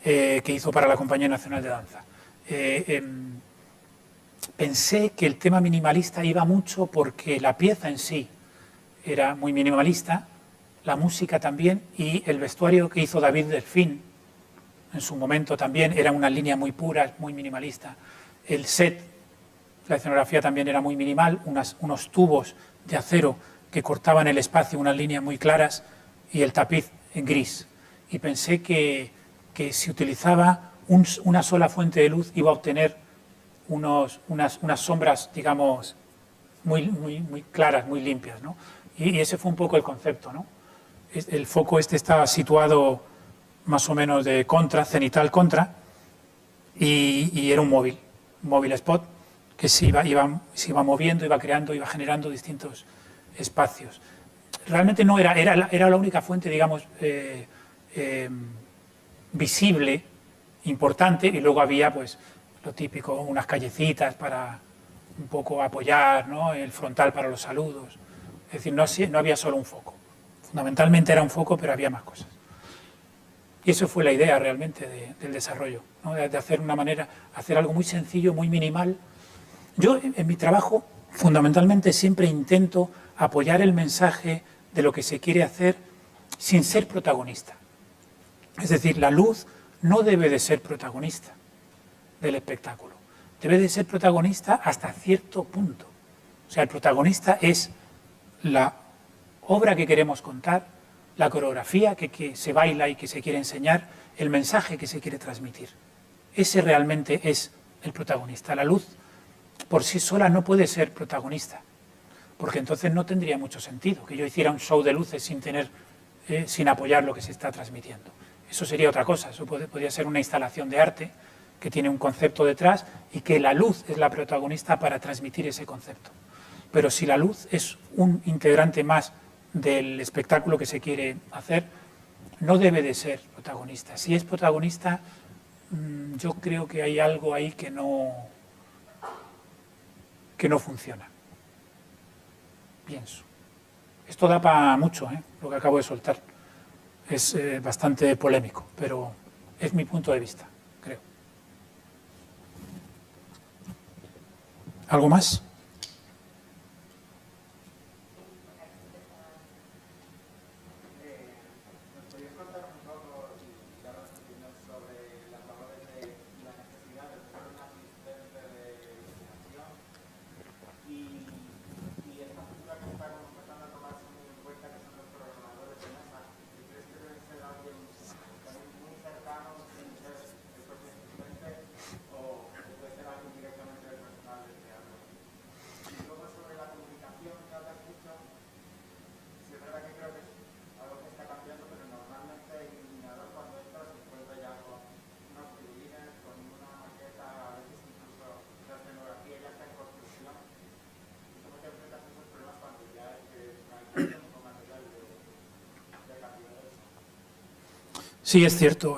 que hizo para la Compañía Nacional de Danza. Pensé que el tema minimalista iba mucho porque la pieza en sí era muy minimalista, la música también, y el vestuario que hizo David Delfín en su momento también era una línea muy pura, muy minimalista. El set, la escenografía también era muy minimal, unos tubos de acero que cortaban el espacio, unas líneas muy claras, y el tapiz en gris. Y pensé que si utilizaba una sola fuente de luz iba a obtener unas sombras, digamos, muy claras, muy limpias, ¿no? Y ese fue un poco el concepto, ¿no? El foco estaba situado más o menos de contra, cenital contra, y era un móvil spot, que se iba moviendo, iba creando, iba generando distintos espacios. Realmente no era la única fuente, digamos, visible, importante, y luego había, pues, lo típico, unas callecitas para un poco apoyar, ¿no? El frontal para los saludos. Es decir, no había solo un foco. Fundamentalmente era un foco, pero había más cosas. Y eso fue la idea realmente del desarrollo, ¿no? De hacer algo muy sencillo, muy minimal. Yo en mi trabajo fundamentalmente siempre intento apoyar el mensaje de lo que se quiere hacer sin ser protagonista. Es decir, la luz no debe de ser protagonista del espectáculo. Debe de ser protagonista hasta cierto punto. O sea, el protagonista es la obra que queremos contar, la coreografía que se baila y que se quiere enseñar, el mensaje que se quiere transmitir. Ese realmente es el protagonista. La luz por sí sola no puede ser protagonista, porque entonces no tendría mucho sentido que yo hiciera un show de luces sin apoyar lo que se está transmitiendo. Eso sería otra cosa, eso podría ser una instalación de arte que tiene un concepto detrás y que la luz es la protagonista para transmitir ese concepto. Pero si la luz es un integrante más del espectáculo que se quiere hacer, no debe de ser protagonista. Si es protagonista, yo creo que hay algo ahí que no funciona. Pienso. Esto da para mucho, lo que acabo de soltar. Es bastante polémico, pero es mi punto de vista, creo. ¿Algo más? Sí, es cierto.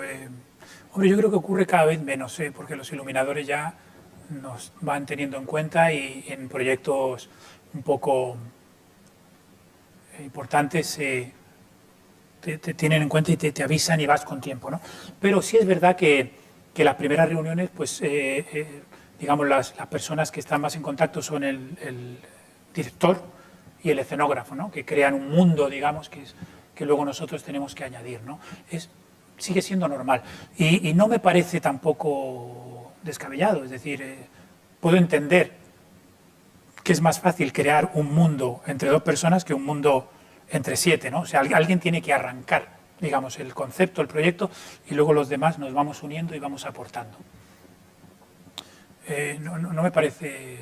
Hombre, yo creo que ocurre cada vez menos, porque los iluminadores ya nos van teniendo en cuenta y en proyectos un poco importantes te tienen en cuenta y te avisan y vas con tiempo, ¿no? Pero sí es verdad que las primeras reuniones, pues, digamos, las personas que están más en contacto son el director y el escenógrafo, ¿no? Que crean un mundo, digamos, que luego nosotros tenemos que añadir, ¿no? Sigue siendo normal. Y no me parece tampoco descabellado. Es decir, puedo entender que es más fácil crear un mundo entre dos personas que un mundo entre 7, ¿no? O sea, alguien tiene que arrancar, digamos, el concepto, el proyecto, y luego los demás nos vamos uniendo y vamos aportando. No me parece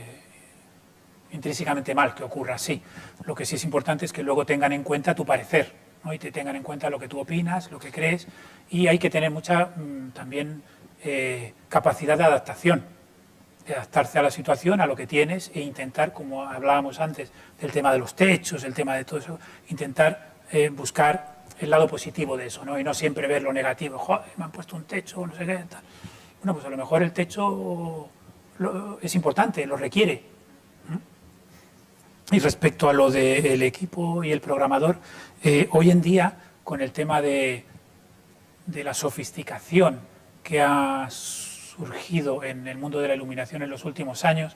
intrínsecamente mal que ocurra así. Lo que sí es importante es que luego tengan en cuenta tu parecer, ¿no? Y te tengan en cuenta lo que tú opinas, lo que crees, y hay que tener mucha también capacidad de adaptación, de adaptarse a la situación, a lo que tienes, e intentar, como hablábamos antes, del tema de los techos, el tema de todo eso, intentar buscar el lado positivo de eso, ¿no? Y no siempre ver lo negativo. Joder, me han puesto un techo, no sé qué, tal. Bueno, pues a lo mejor el techo es importante, lo requiere. Y respecto a lo del equipo y el programador, hoy en día, con el tema de la sofisticación que ha surgido en el mundo de la iluminación en los últimos años,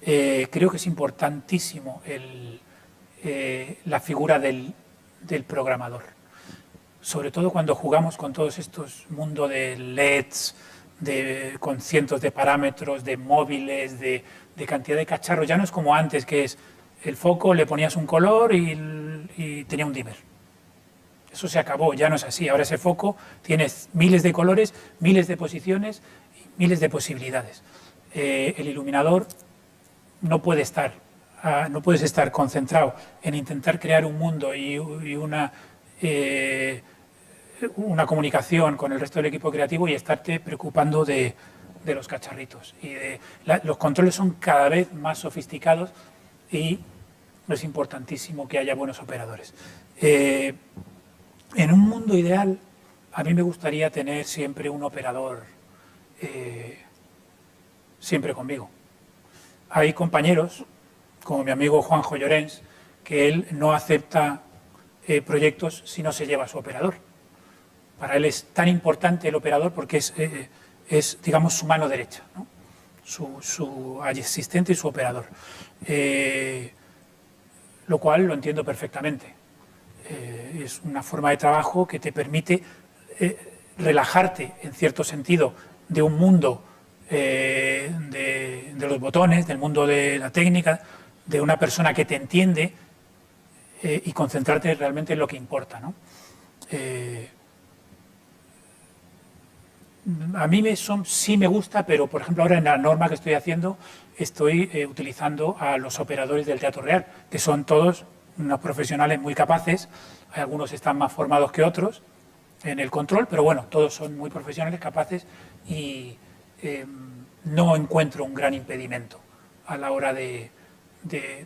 creo que es importantísimo la figura del programador. Sobre todo cuando jugamos con todos estos mundos de LEDs, con cientos de parámetros, de móviles, de cantidad de cacharros. Ya no es como antes, que es el foco, le ponías un color y tenía un dimmer. Eso se acabó, ya no es así. Ahora ese foco tiene miles de colores, miles de posiciones, miles de posibilidades. El iluminador no puedes estar concentrado en intentar crear un mundo y una comunicación con el resto del equipo creativo y estarte preocupando de los cacharritos. Los controles son cada vez más sofisticados y es importantísimo que haya buenos operadores. En un mundo ideal, a mí me gustaría tener siempre un operador siempre conmigo. Hay compañeros, como mi amigo Juanjo Llorens, que él no acepta proyectos si no se lleva a su operador. Para él es tan importante el operador porque es digamos, su mano derecha, ¿no? Su asistente y su operador. Lo cual lo entiendo perfectamente. Es una forma de trabajo que te permite relajarte, en cierto sentido, de un mundo de los botones, del mundo de la técnica, de una persona que te entiende y concentrarte realmente en lo que importa, ¿no? A mí sí me gusta, pero por ejemplo ahora en la norma que estoy haciendo estoy utilizando a los operadores del Teatro Real, que son todos unos profesionales muy capaces. Algunos están más formados que otros en el control, pero bueno, todos son muy profesionales, capaces y no encuentro un gran impedimento a la hora de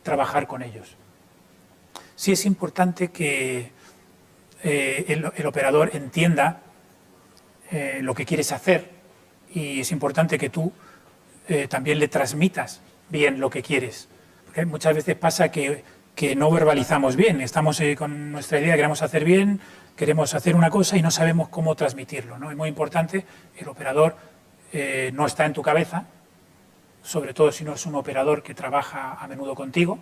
trabajar con ellos. Sí es importante que el operador entienda lo que quieres hacer y es importante que tú también le transmitas bien lo que quieres. Porque muchas veces pasa que no verbalizamos bien, estamos con nuestra idea, queremos hacer bien, queremos hacer una cosa y no sabemos cómo transmitirlo, ¿no? Es muy importante, el operador no está en tu cabeza, sobre todo si no es un operador que trabaja a menudo contigo.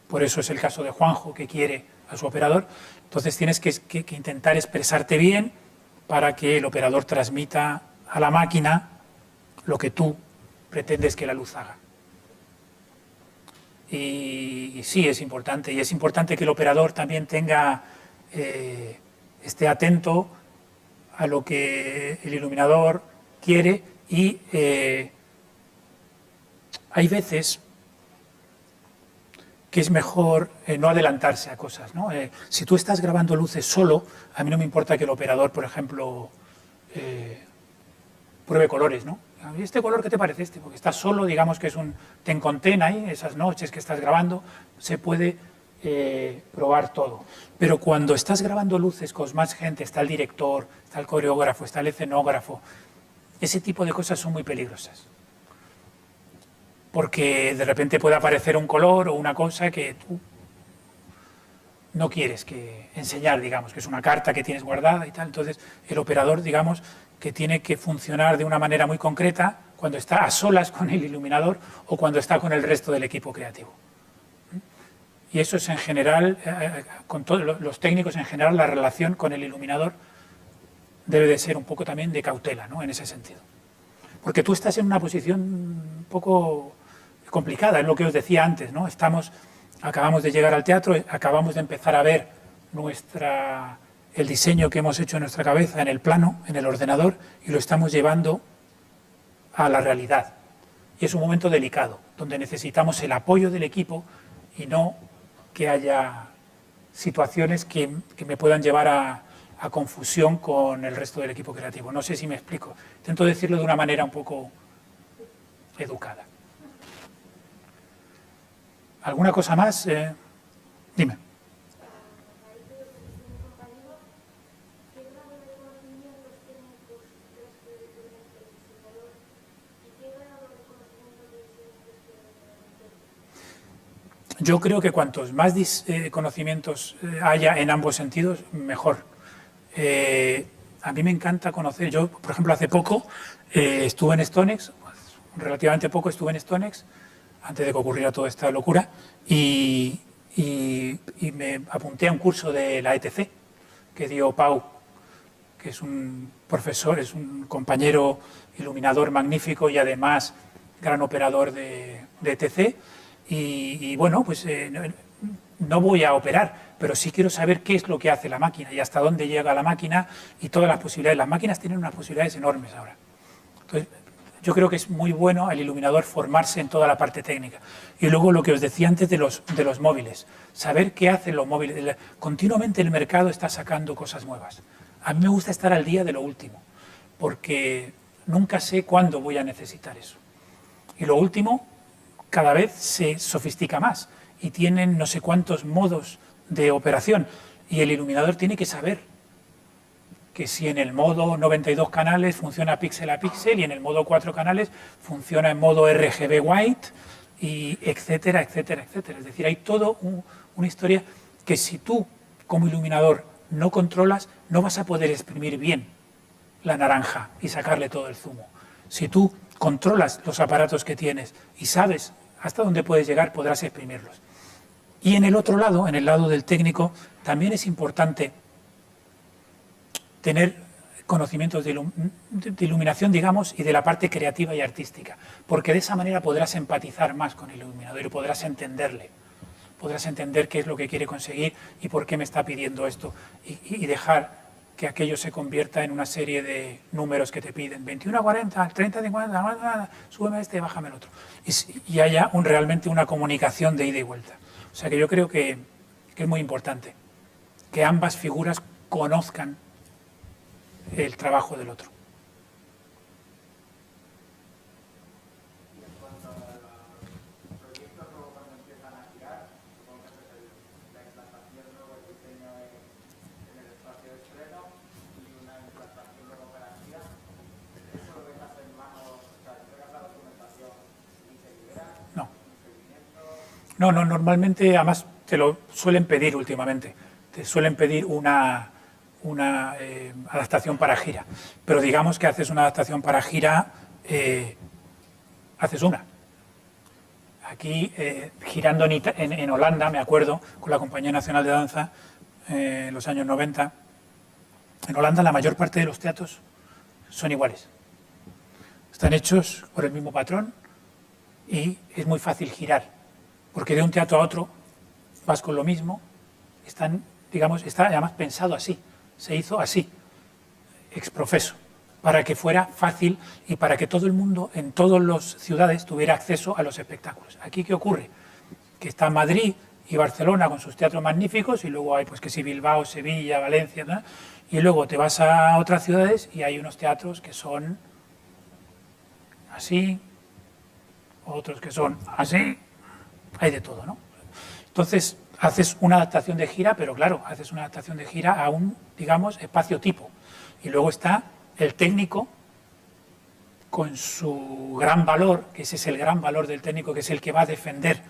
Por eso es el caso de Juanjo, que quiere a su operador. Entonces tienes que intentar expresarte bien para que el operador transmita a la máquina lo que tú pretendes que la luz haga. Y sí, es importante. Y es importante que el operador también esté atento a lo que el iluminador quiere y hay veces que es mejor no adelantarse a cosas, ¿no? Si tú estás grabando luces solo, a mí no me importa que el operador, por ejemplo, pruebe colores, ¿no? ¿Y este color qué te parece este? Porque estás solo, digamos que es un ten con ten ahí, esas noches que estás grabando, se puede probar todo. Pero cuando estás grabando luces con más gente, está el director, está el coreógrafo, está el escenógrafo, ese tipo de cosas son muy peligrosas. Porque de repente puede aparecer un color o una cosa que tú no quieres enseñar, digamos, que es una carta que tienes guardada y tal. Entonces, el operador, digamos, que tiene que funcionar de una manera muy concreta cuando está a solas con el iluminador o cuando está con el resto del equipo creativo. Y eso es en general, con todos los técnicos en general, la relación con el iluminador debe de ser un poco también de cautela, ¿no? En ese sentido. Porque tú estás en una posición un poco complicada, es lo que os decía antes, ¿no? Acabamos de llegar al teatro, acabamos de empezar a ver el diseño que hemos hecho en nuestra cabeza, en el plano, en el ordenador, y lo estamos llevando a la realidad. Y es un momento delicado, donde necesitamos el apoyo del equipo y no que haya situaciones que me puedan llevar a confusión con el resto del equipo creativo. No sé si me explico. Intento decirlo de una manera un poco educada. ¿Alguna cosa más? Dime. Yo creo que cuantos más conocimientos haya en ambos sentidos, mejor. A mí me encanta conocer, yo por ejemplo hace poco estuve en StoneX, relativamente poco estuve en StoneX, antes de que ocurriera toda esta locura, y me apunté a un curso de la ETC que dio Pau, que es un profesor, es un compañero iluminador magnífico y además gran operador de ETC. Y bueno, pues no voy a operar, pero sí quiero saber qué es lo que hace la máquina y hasta dónde llega la máquina y todas las posibilidades. Las máquinas tienen unas posibilidades enormes ahora. Entonces, yo creo que es muy bueno al iluminador formarse en toda la parte técnica. Y luego lo que os decía antes de los móviles, saber qué hacen los móviles. Continuamente el mercado está sacando cosas nuevas. A mí me gusta estar al día de lo último, porque nunca sé cuándo voy a necesitar eso. Y lo último, cada vez se sofistica más y tienen no sé cuántos modos de operación. Y el iluminador tiene que saber que si en el modo 92 canales funciona píxel a píxel y en el modo 4 canales funciona en modo RGB white, y etcétera, etcétera, etcétera. Es decir, hay toda una historia que si tú como iluminador no controlas, no vas a poder exprimir bien la naranja y sacarle todo el zumo. Si tú controlas los aparatos que tienes y sabes hasta dónde puedes llegar, podrás exprimirlos. Y en el otro lado, en el lado del técnico, también es importante tener conocimientos de iluminación, digamos, y de la parte creativa y artística, porque de esa manera podrás empatizar más con el iluminador y podrás entenderle, podrás entender qué es lo que quiere conseguir y por qué me está pidiendo esto, y dejar que aquello se convierta en una serie de números que te piden, 21 a 40, 30 a 50, súbeme este, bájame el otro, y haya realmente una comunicación de ida y vuelta. O sea que yo creo que es muy importante que ambas figuras conozcan el trabajo del otro. Y en cuanto a los proyectos, luego cuando empiezan a girar, supongo que es la implantación, luego el diseño en el espacio de estreno y una implantación luego garantía. ¿Eso lo dejas en manos, o sea, entregas la documentación y se libera? No. ¿Un seguimiento? No, normalmente, además te lo suelen pedir últimamente, te suelen pedir una adaptación para gira, pero digamos que haces una adaptación para gira, haces una. Aquí, girando en Holanda, me acuerdo, con la Compañía Nacional de Danza, en los años 90, en Holanda la mayor parte de los teatros son iguales. Están hechos por el mismo patrón y es muy fácil girar, porque de un teatro a otro vas con lo mismo, digamos, está además pensado así. Se hizo así, exprofeso, para que fuera fácil y para que todo el mundo en todas las ciudades tuviera acceso a los espectáculos. ¿Aquí qué ocurre? Que está Madrid y Barcelona con sus teatros magníficos y luego hay pues que si Bilbao, Sevilla, Valencia, ¿no? Y luego te vas a otras ciudades y hay unos teatros que son así, otros que son así, hay de todo, ¿no? Entonces, haces una adaptación de gira, pero claro, haces una adaptación de gira a un, digamos, espacio tipo. Y luego está el técnico con su gran valor, que ese es el gran valor del técnico, que es el que va a defender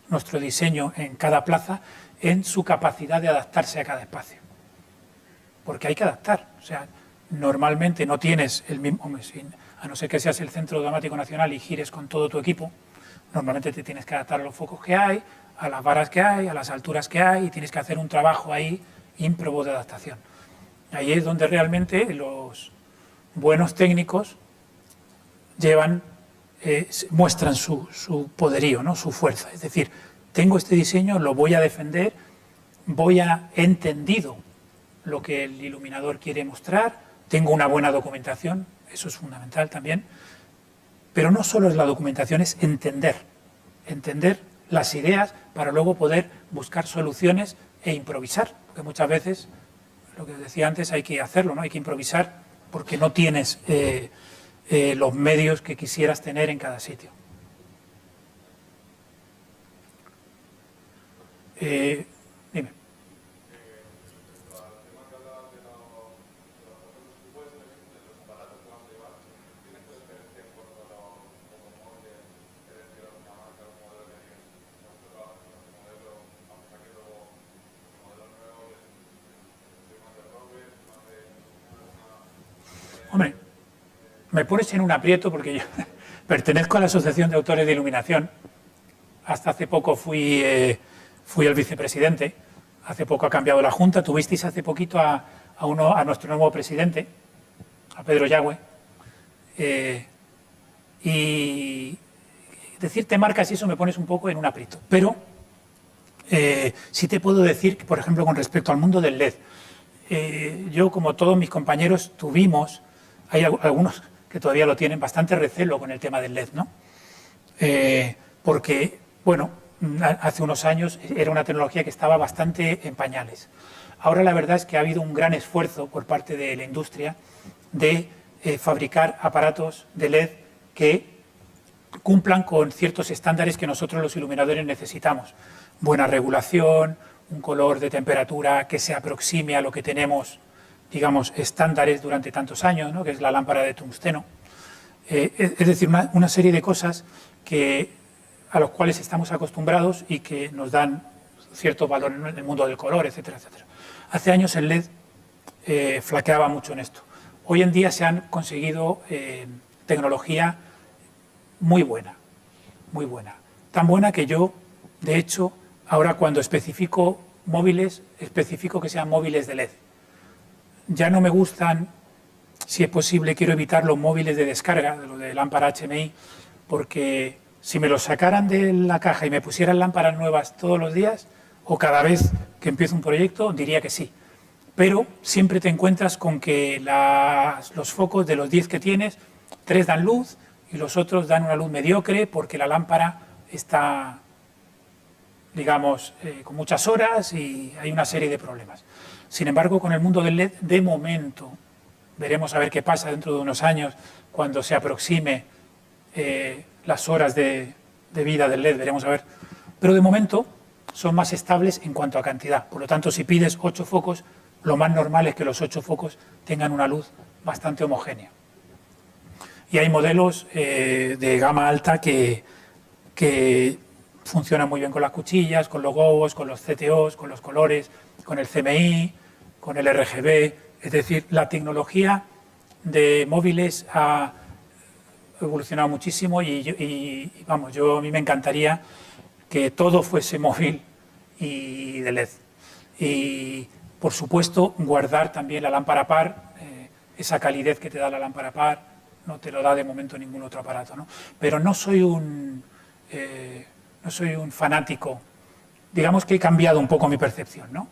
nuestro diseño en cada plaza, en su capacidad de adaptarse a cada espacio. Porque hay que adaptar. O sea, normalmente no tienes el mismo, a no ser que seas el Centro Dramático Nacional y gires con todo tu equipo, normalmente te tienes que adaptar a los focos que hay, a las varas que hay, a las alturas que hay, y tienes que hacer un trabajo ahí ímprobo de adaptación. Ahí es donde realmente los buenos técnicos muestran su poderío, ¿no? Su fuerza. Es decir, tengo este diseño, lo voy a defender, he entendido lo que el iluminador quiere mostrar, tengo una buena documentación, eso es fundamental también, pero no solo es la documentación, es entender las ideas para luego poder buscar soluciones e improvisar, porque muchas veces, lo que decía antes, hay que hacerlo, ¿no? Hay que improvisar porque no tienes los medios que quisieras tener en cada sitio. Dime. Hombre, me pones en un aprieto porque yo pertenezco a la Asociación de Autores de Iluminación. Hasta hace poco fui el vicepresidente. Hace poco ha cambiado la Junta. Tuvisteis hace poquito a nuestro nuevo presidente, a Pedro Yagüe. Y decirte marcas y eso me pones un poco en un aprieto. Pero sí te puedo decir que, por ejemplo, con respecto al mundo del LED, yo, como todos mis compañeros, hay algunos que todavía lo tienen, bastante recelo con el tema del LED, ¿no? Porque, bueno, hace unos años era una tecnología que estaba bastante en pañales. Ahora la verdad es que ha habido un gran esfuerzo por parte de la industria de fabricar aparatos de LED que cumplan con ciertos estándares que nosotros los iluminadores necesitamos. Buena regulación, un color de temperatura que se aproxime a lo que tenemos, digamos, estándares durante tantos años, ¿no? Que es la lámpara de tungsteno. Es decir, una serie de cosas a los cuales estamos acostumbrados y que nos dan cierto valor en el mundo del color, etcétera, etcétera. Hace años el LED flaqueaba mucho en esto. Hoy en día se han conseguido tecnología muy buena, muy buena. Tan buena que yo, de hecho, ahora cuando especifico móviles, especifico que sean móviles de LED. Ya no me gustan, si es posible, quiero evitar los móviles de descarga, de los de lámpara HMI, porque si me los sacaran de la caja y me pusieran lámparas nuevas todos los días, o cada vez que empiezo un proyecto, diría que sí. Pero siempre te encuentras con que los focos de los 10 que tienes, 3 dan luz y los otros dan una luz mediocre porque la lámpara está, digamos, con muchas horas y hay una serie de problemas. Sin embargo, con el mundo del LED, de momento, veremos a ver qué pasa dentro de unos años cuando se aproxime las horas de vida del LED, veremos a ver. Pero de momento son más estables en cuanto a cantidad. Por lo tanto, si pides 8 focos, lo más normal es que los 8 focos tengan una luz bastante homogénea. Y hay modelos de gama alta que funcionan muy bien con las cuchillas, con los gobos, con los CTOs, con los colores, con el CMI, con el RGB. Es decir, la tecnología de móviles ha evolucionado muchísimo y vamos, a mí me encantaría que todo fuese móvil y de LED. Y, por supuesto, guardar también la lámpara par, esa calidez que te da la lámpara par, no te lo da de momento ningún otro aparato, ¿no? Pero no soy un fanático. Digamos que he cambiado un poco mi percepción, ¿no?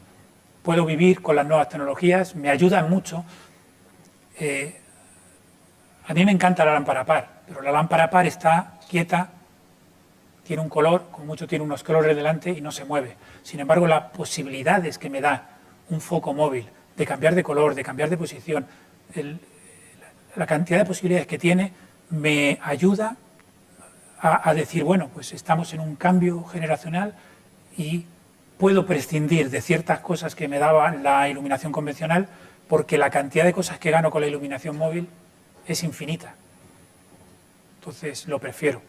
Puedo vivir con las nuevas tecnologías, me ayudan mucho. A mí me encanta la lámpara par, pero la lámpara par está quieta, tiene un color, como mucho tiene unos colores delante y no se mueve. Sin embargo, las posibilidades que me da un foco móvil de cambiar de color, de cambiar de posición, la cantidad de posibilidades que tiene me ayuda a decir, bueno, pues estamos en un cambio generacional y puedo prescindir de ciertas cosas que me daba la iluminación convencional porque la cantidad de cosas que gano con la iluminación móvil es infinita. Entonces lo prefiero.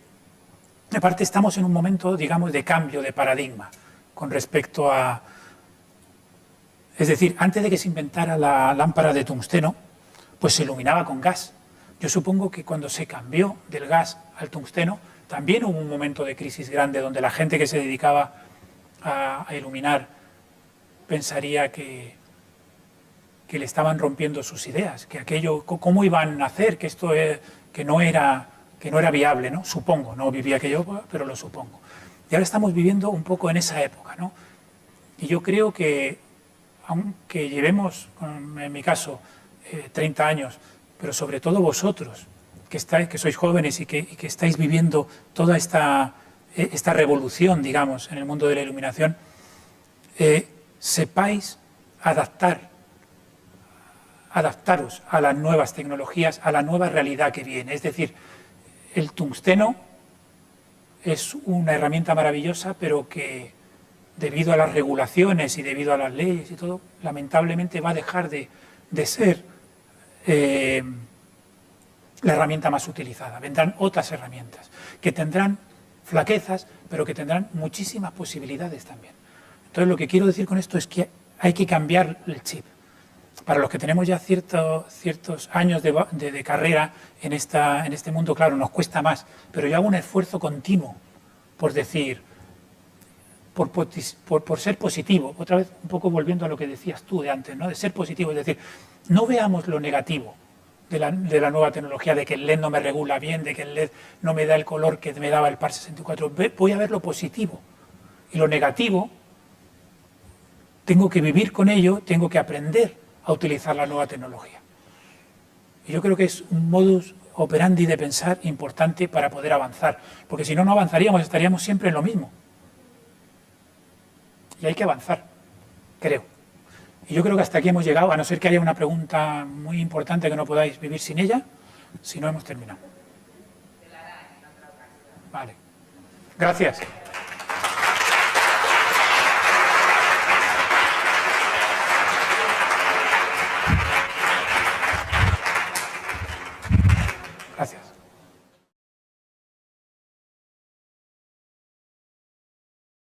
Aparte estamos en un momento, digamos, de cambio de paradigma con respecto a... Es decir, antes de que se inventara la lámpara de tungsteno, pues se iluminaba con gas. Yo supongo que cuando se cambió del gas al tungsteno, también hubo un momento de crisis grande donde la gente que se dedicaba a iluminar pensaría que le estaban rompiendo sus ideas, que aquello, cómo iban a hacer, que esto que no era viable, ¿no? Supongo, no viví aquello, pero lo supongo. Y ahora estamos viviendo un poco en esa época, ¿no? Y yo creo que, aunque llevemos, en mi caso, 30 años, pero sobre todo vosotros, que sois jóvenes y que estáis viviendo toda esta revolución, digamos, en el mundo de la iluminación, sepáis adaptaros a las nuevas tecnologías, a la nueva realidad que viene. Es decir, el tungsteno es una herramienta maravillosa, pero que debido a las regulaciones y debido a las leyes y todo, lamentablemente va a dejar de ser la herramienta más utilizada. Vendrán otras herramientas que tendrán flaquezas, pero que tendrán muchísimas posibilidades también. Entonces, lo que quiero decir con esto es que hay que cambiar el chip. para los que tenemos ya ciertos años de carrera en este mundo, claro, nos cuesta más, pero yo hago un esfuerzo continuo por decir, por ser positivo, otra vez un poco volviendo a lo que decías tú de antes, ¿no? De ser positivo, es decir, no veamos lo negativo de la nueva tecnología, de que el LED no me regula bien, de que el LED no me da el color que me daba el par 64, voy a ver lo positivo. Y lo negativo, tengo que vivir con ello, tengo que aprender a utilizar la nueva tecnología. Y yo creo que es un modus operandi de pensar importante para poder avanzar, porque si no, no avanzaríamos, estaríamos siempre en lo mismo. Y hay que avanzar, creo. Y yo creo que hasta aquí hemos llegado, a no ser que haya una pregunta muy importante que no podáis vivir sin ella, si no hemos terminado. Vale. Gracias.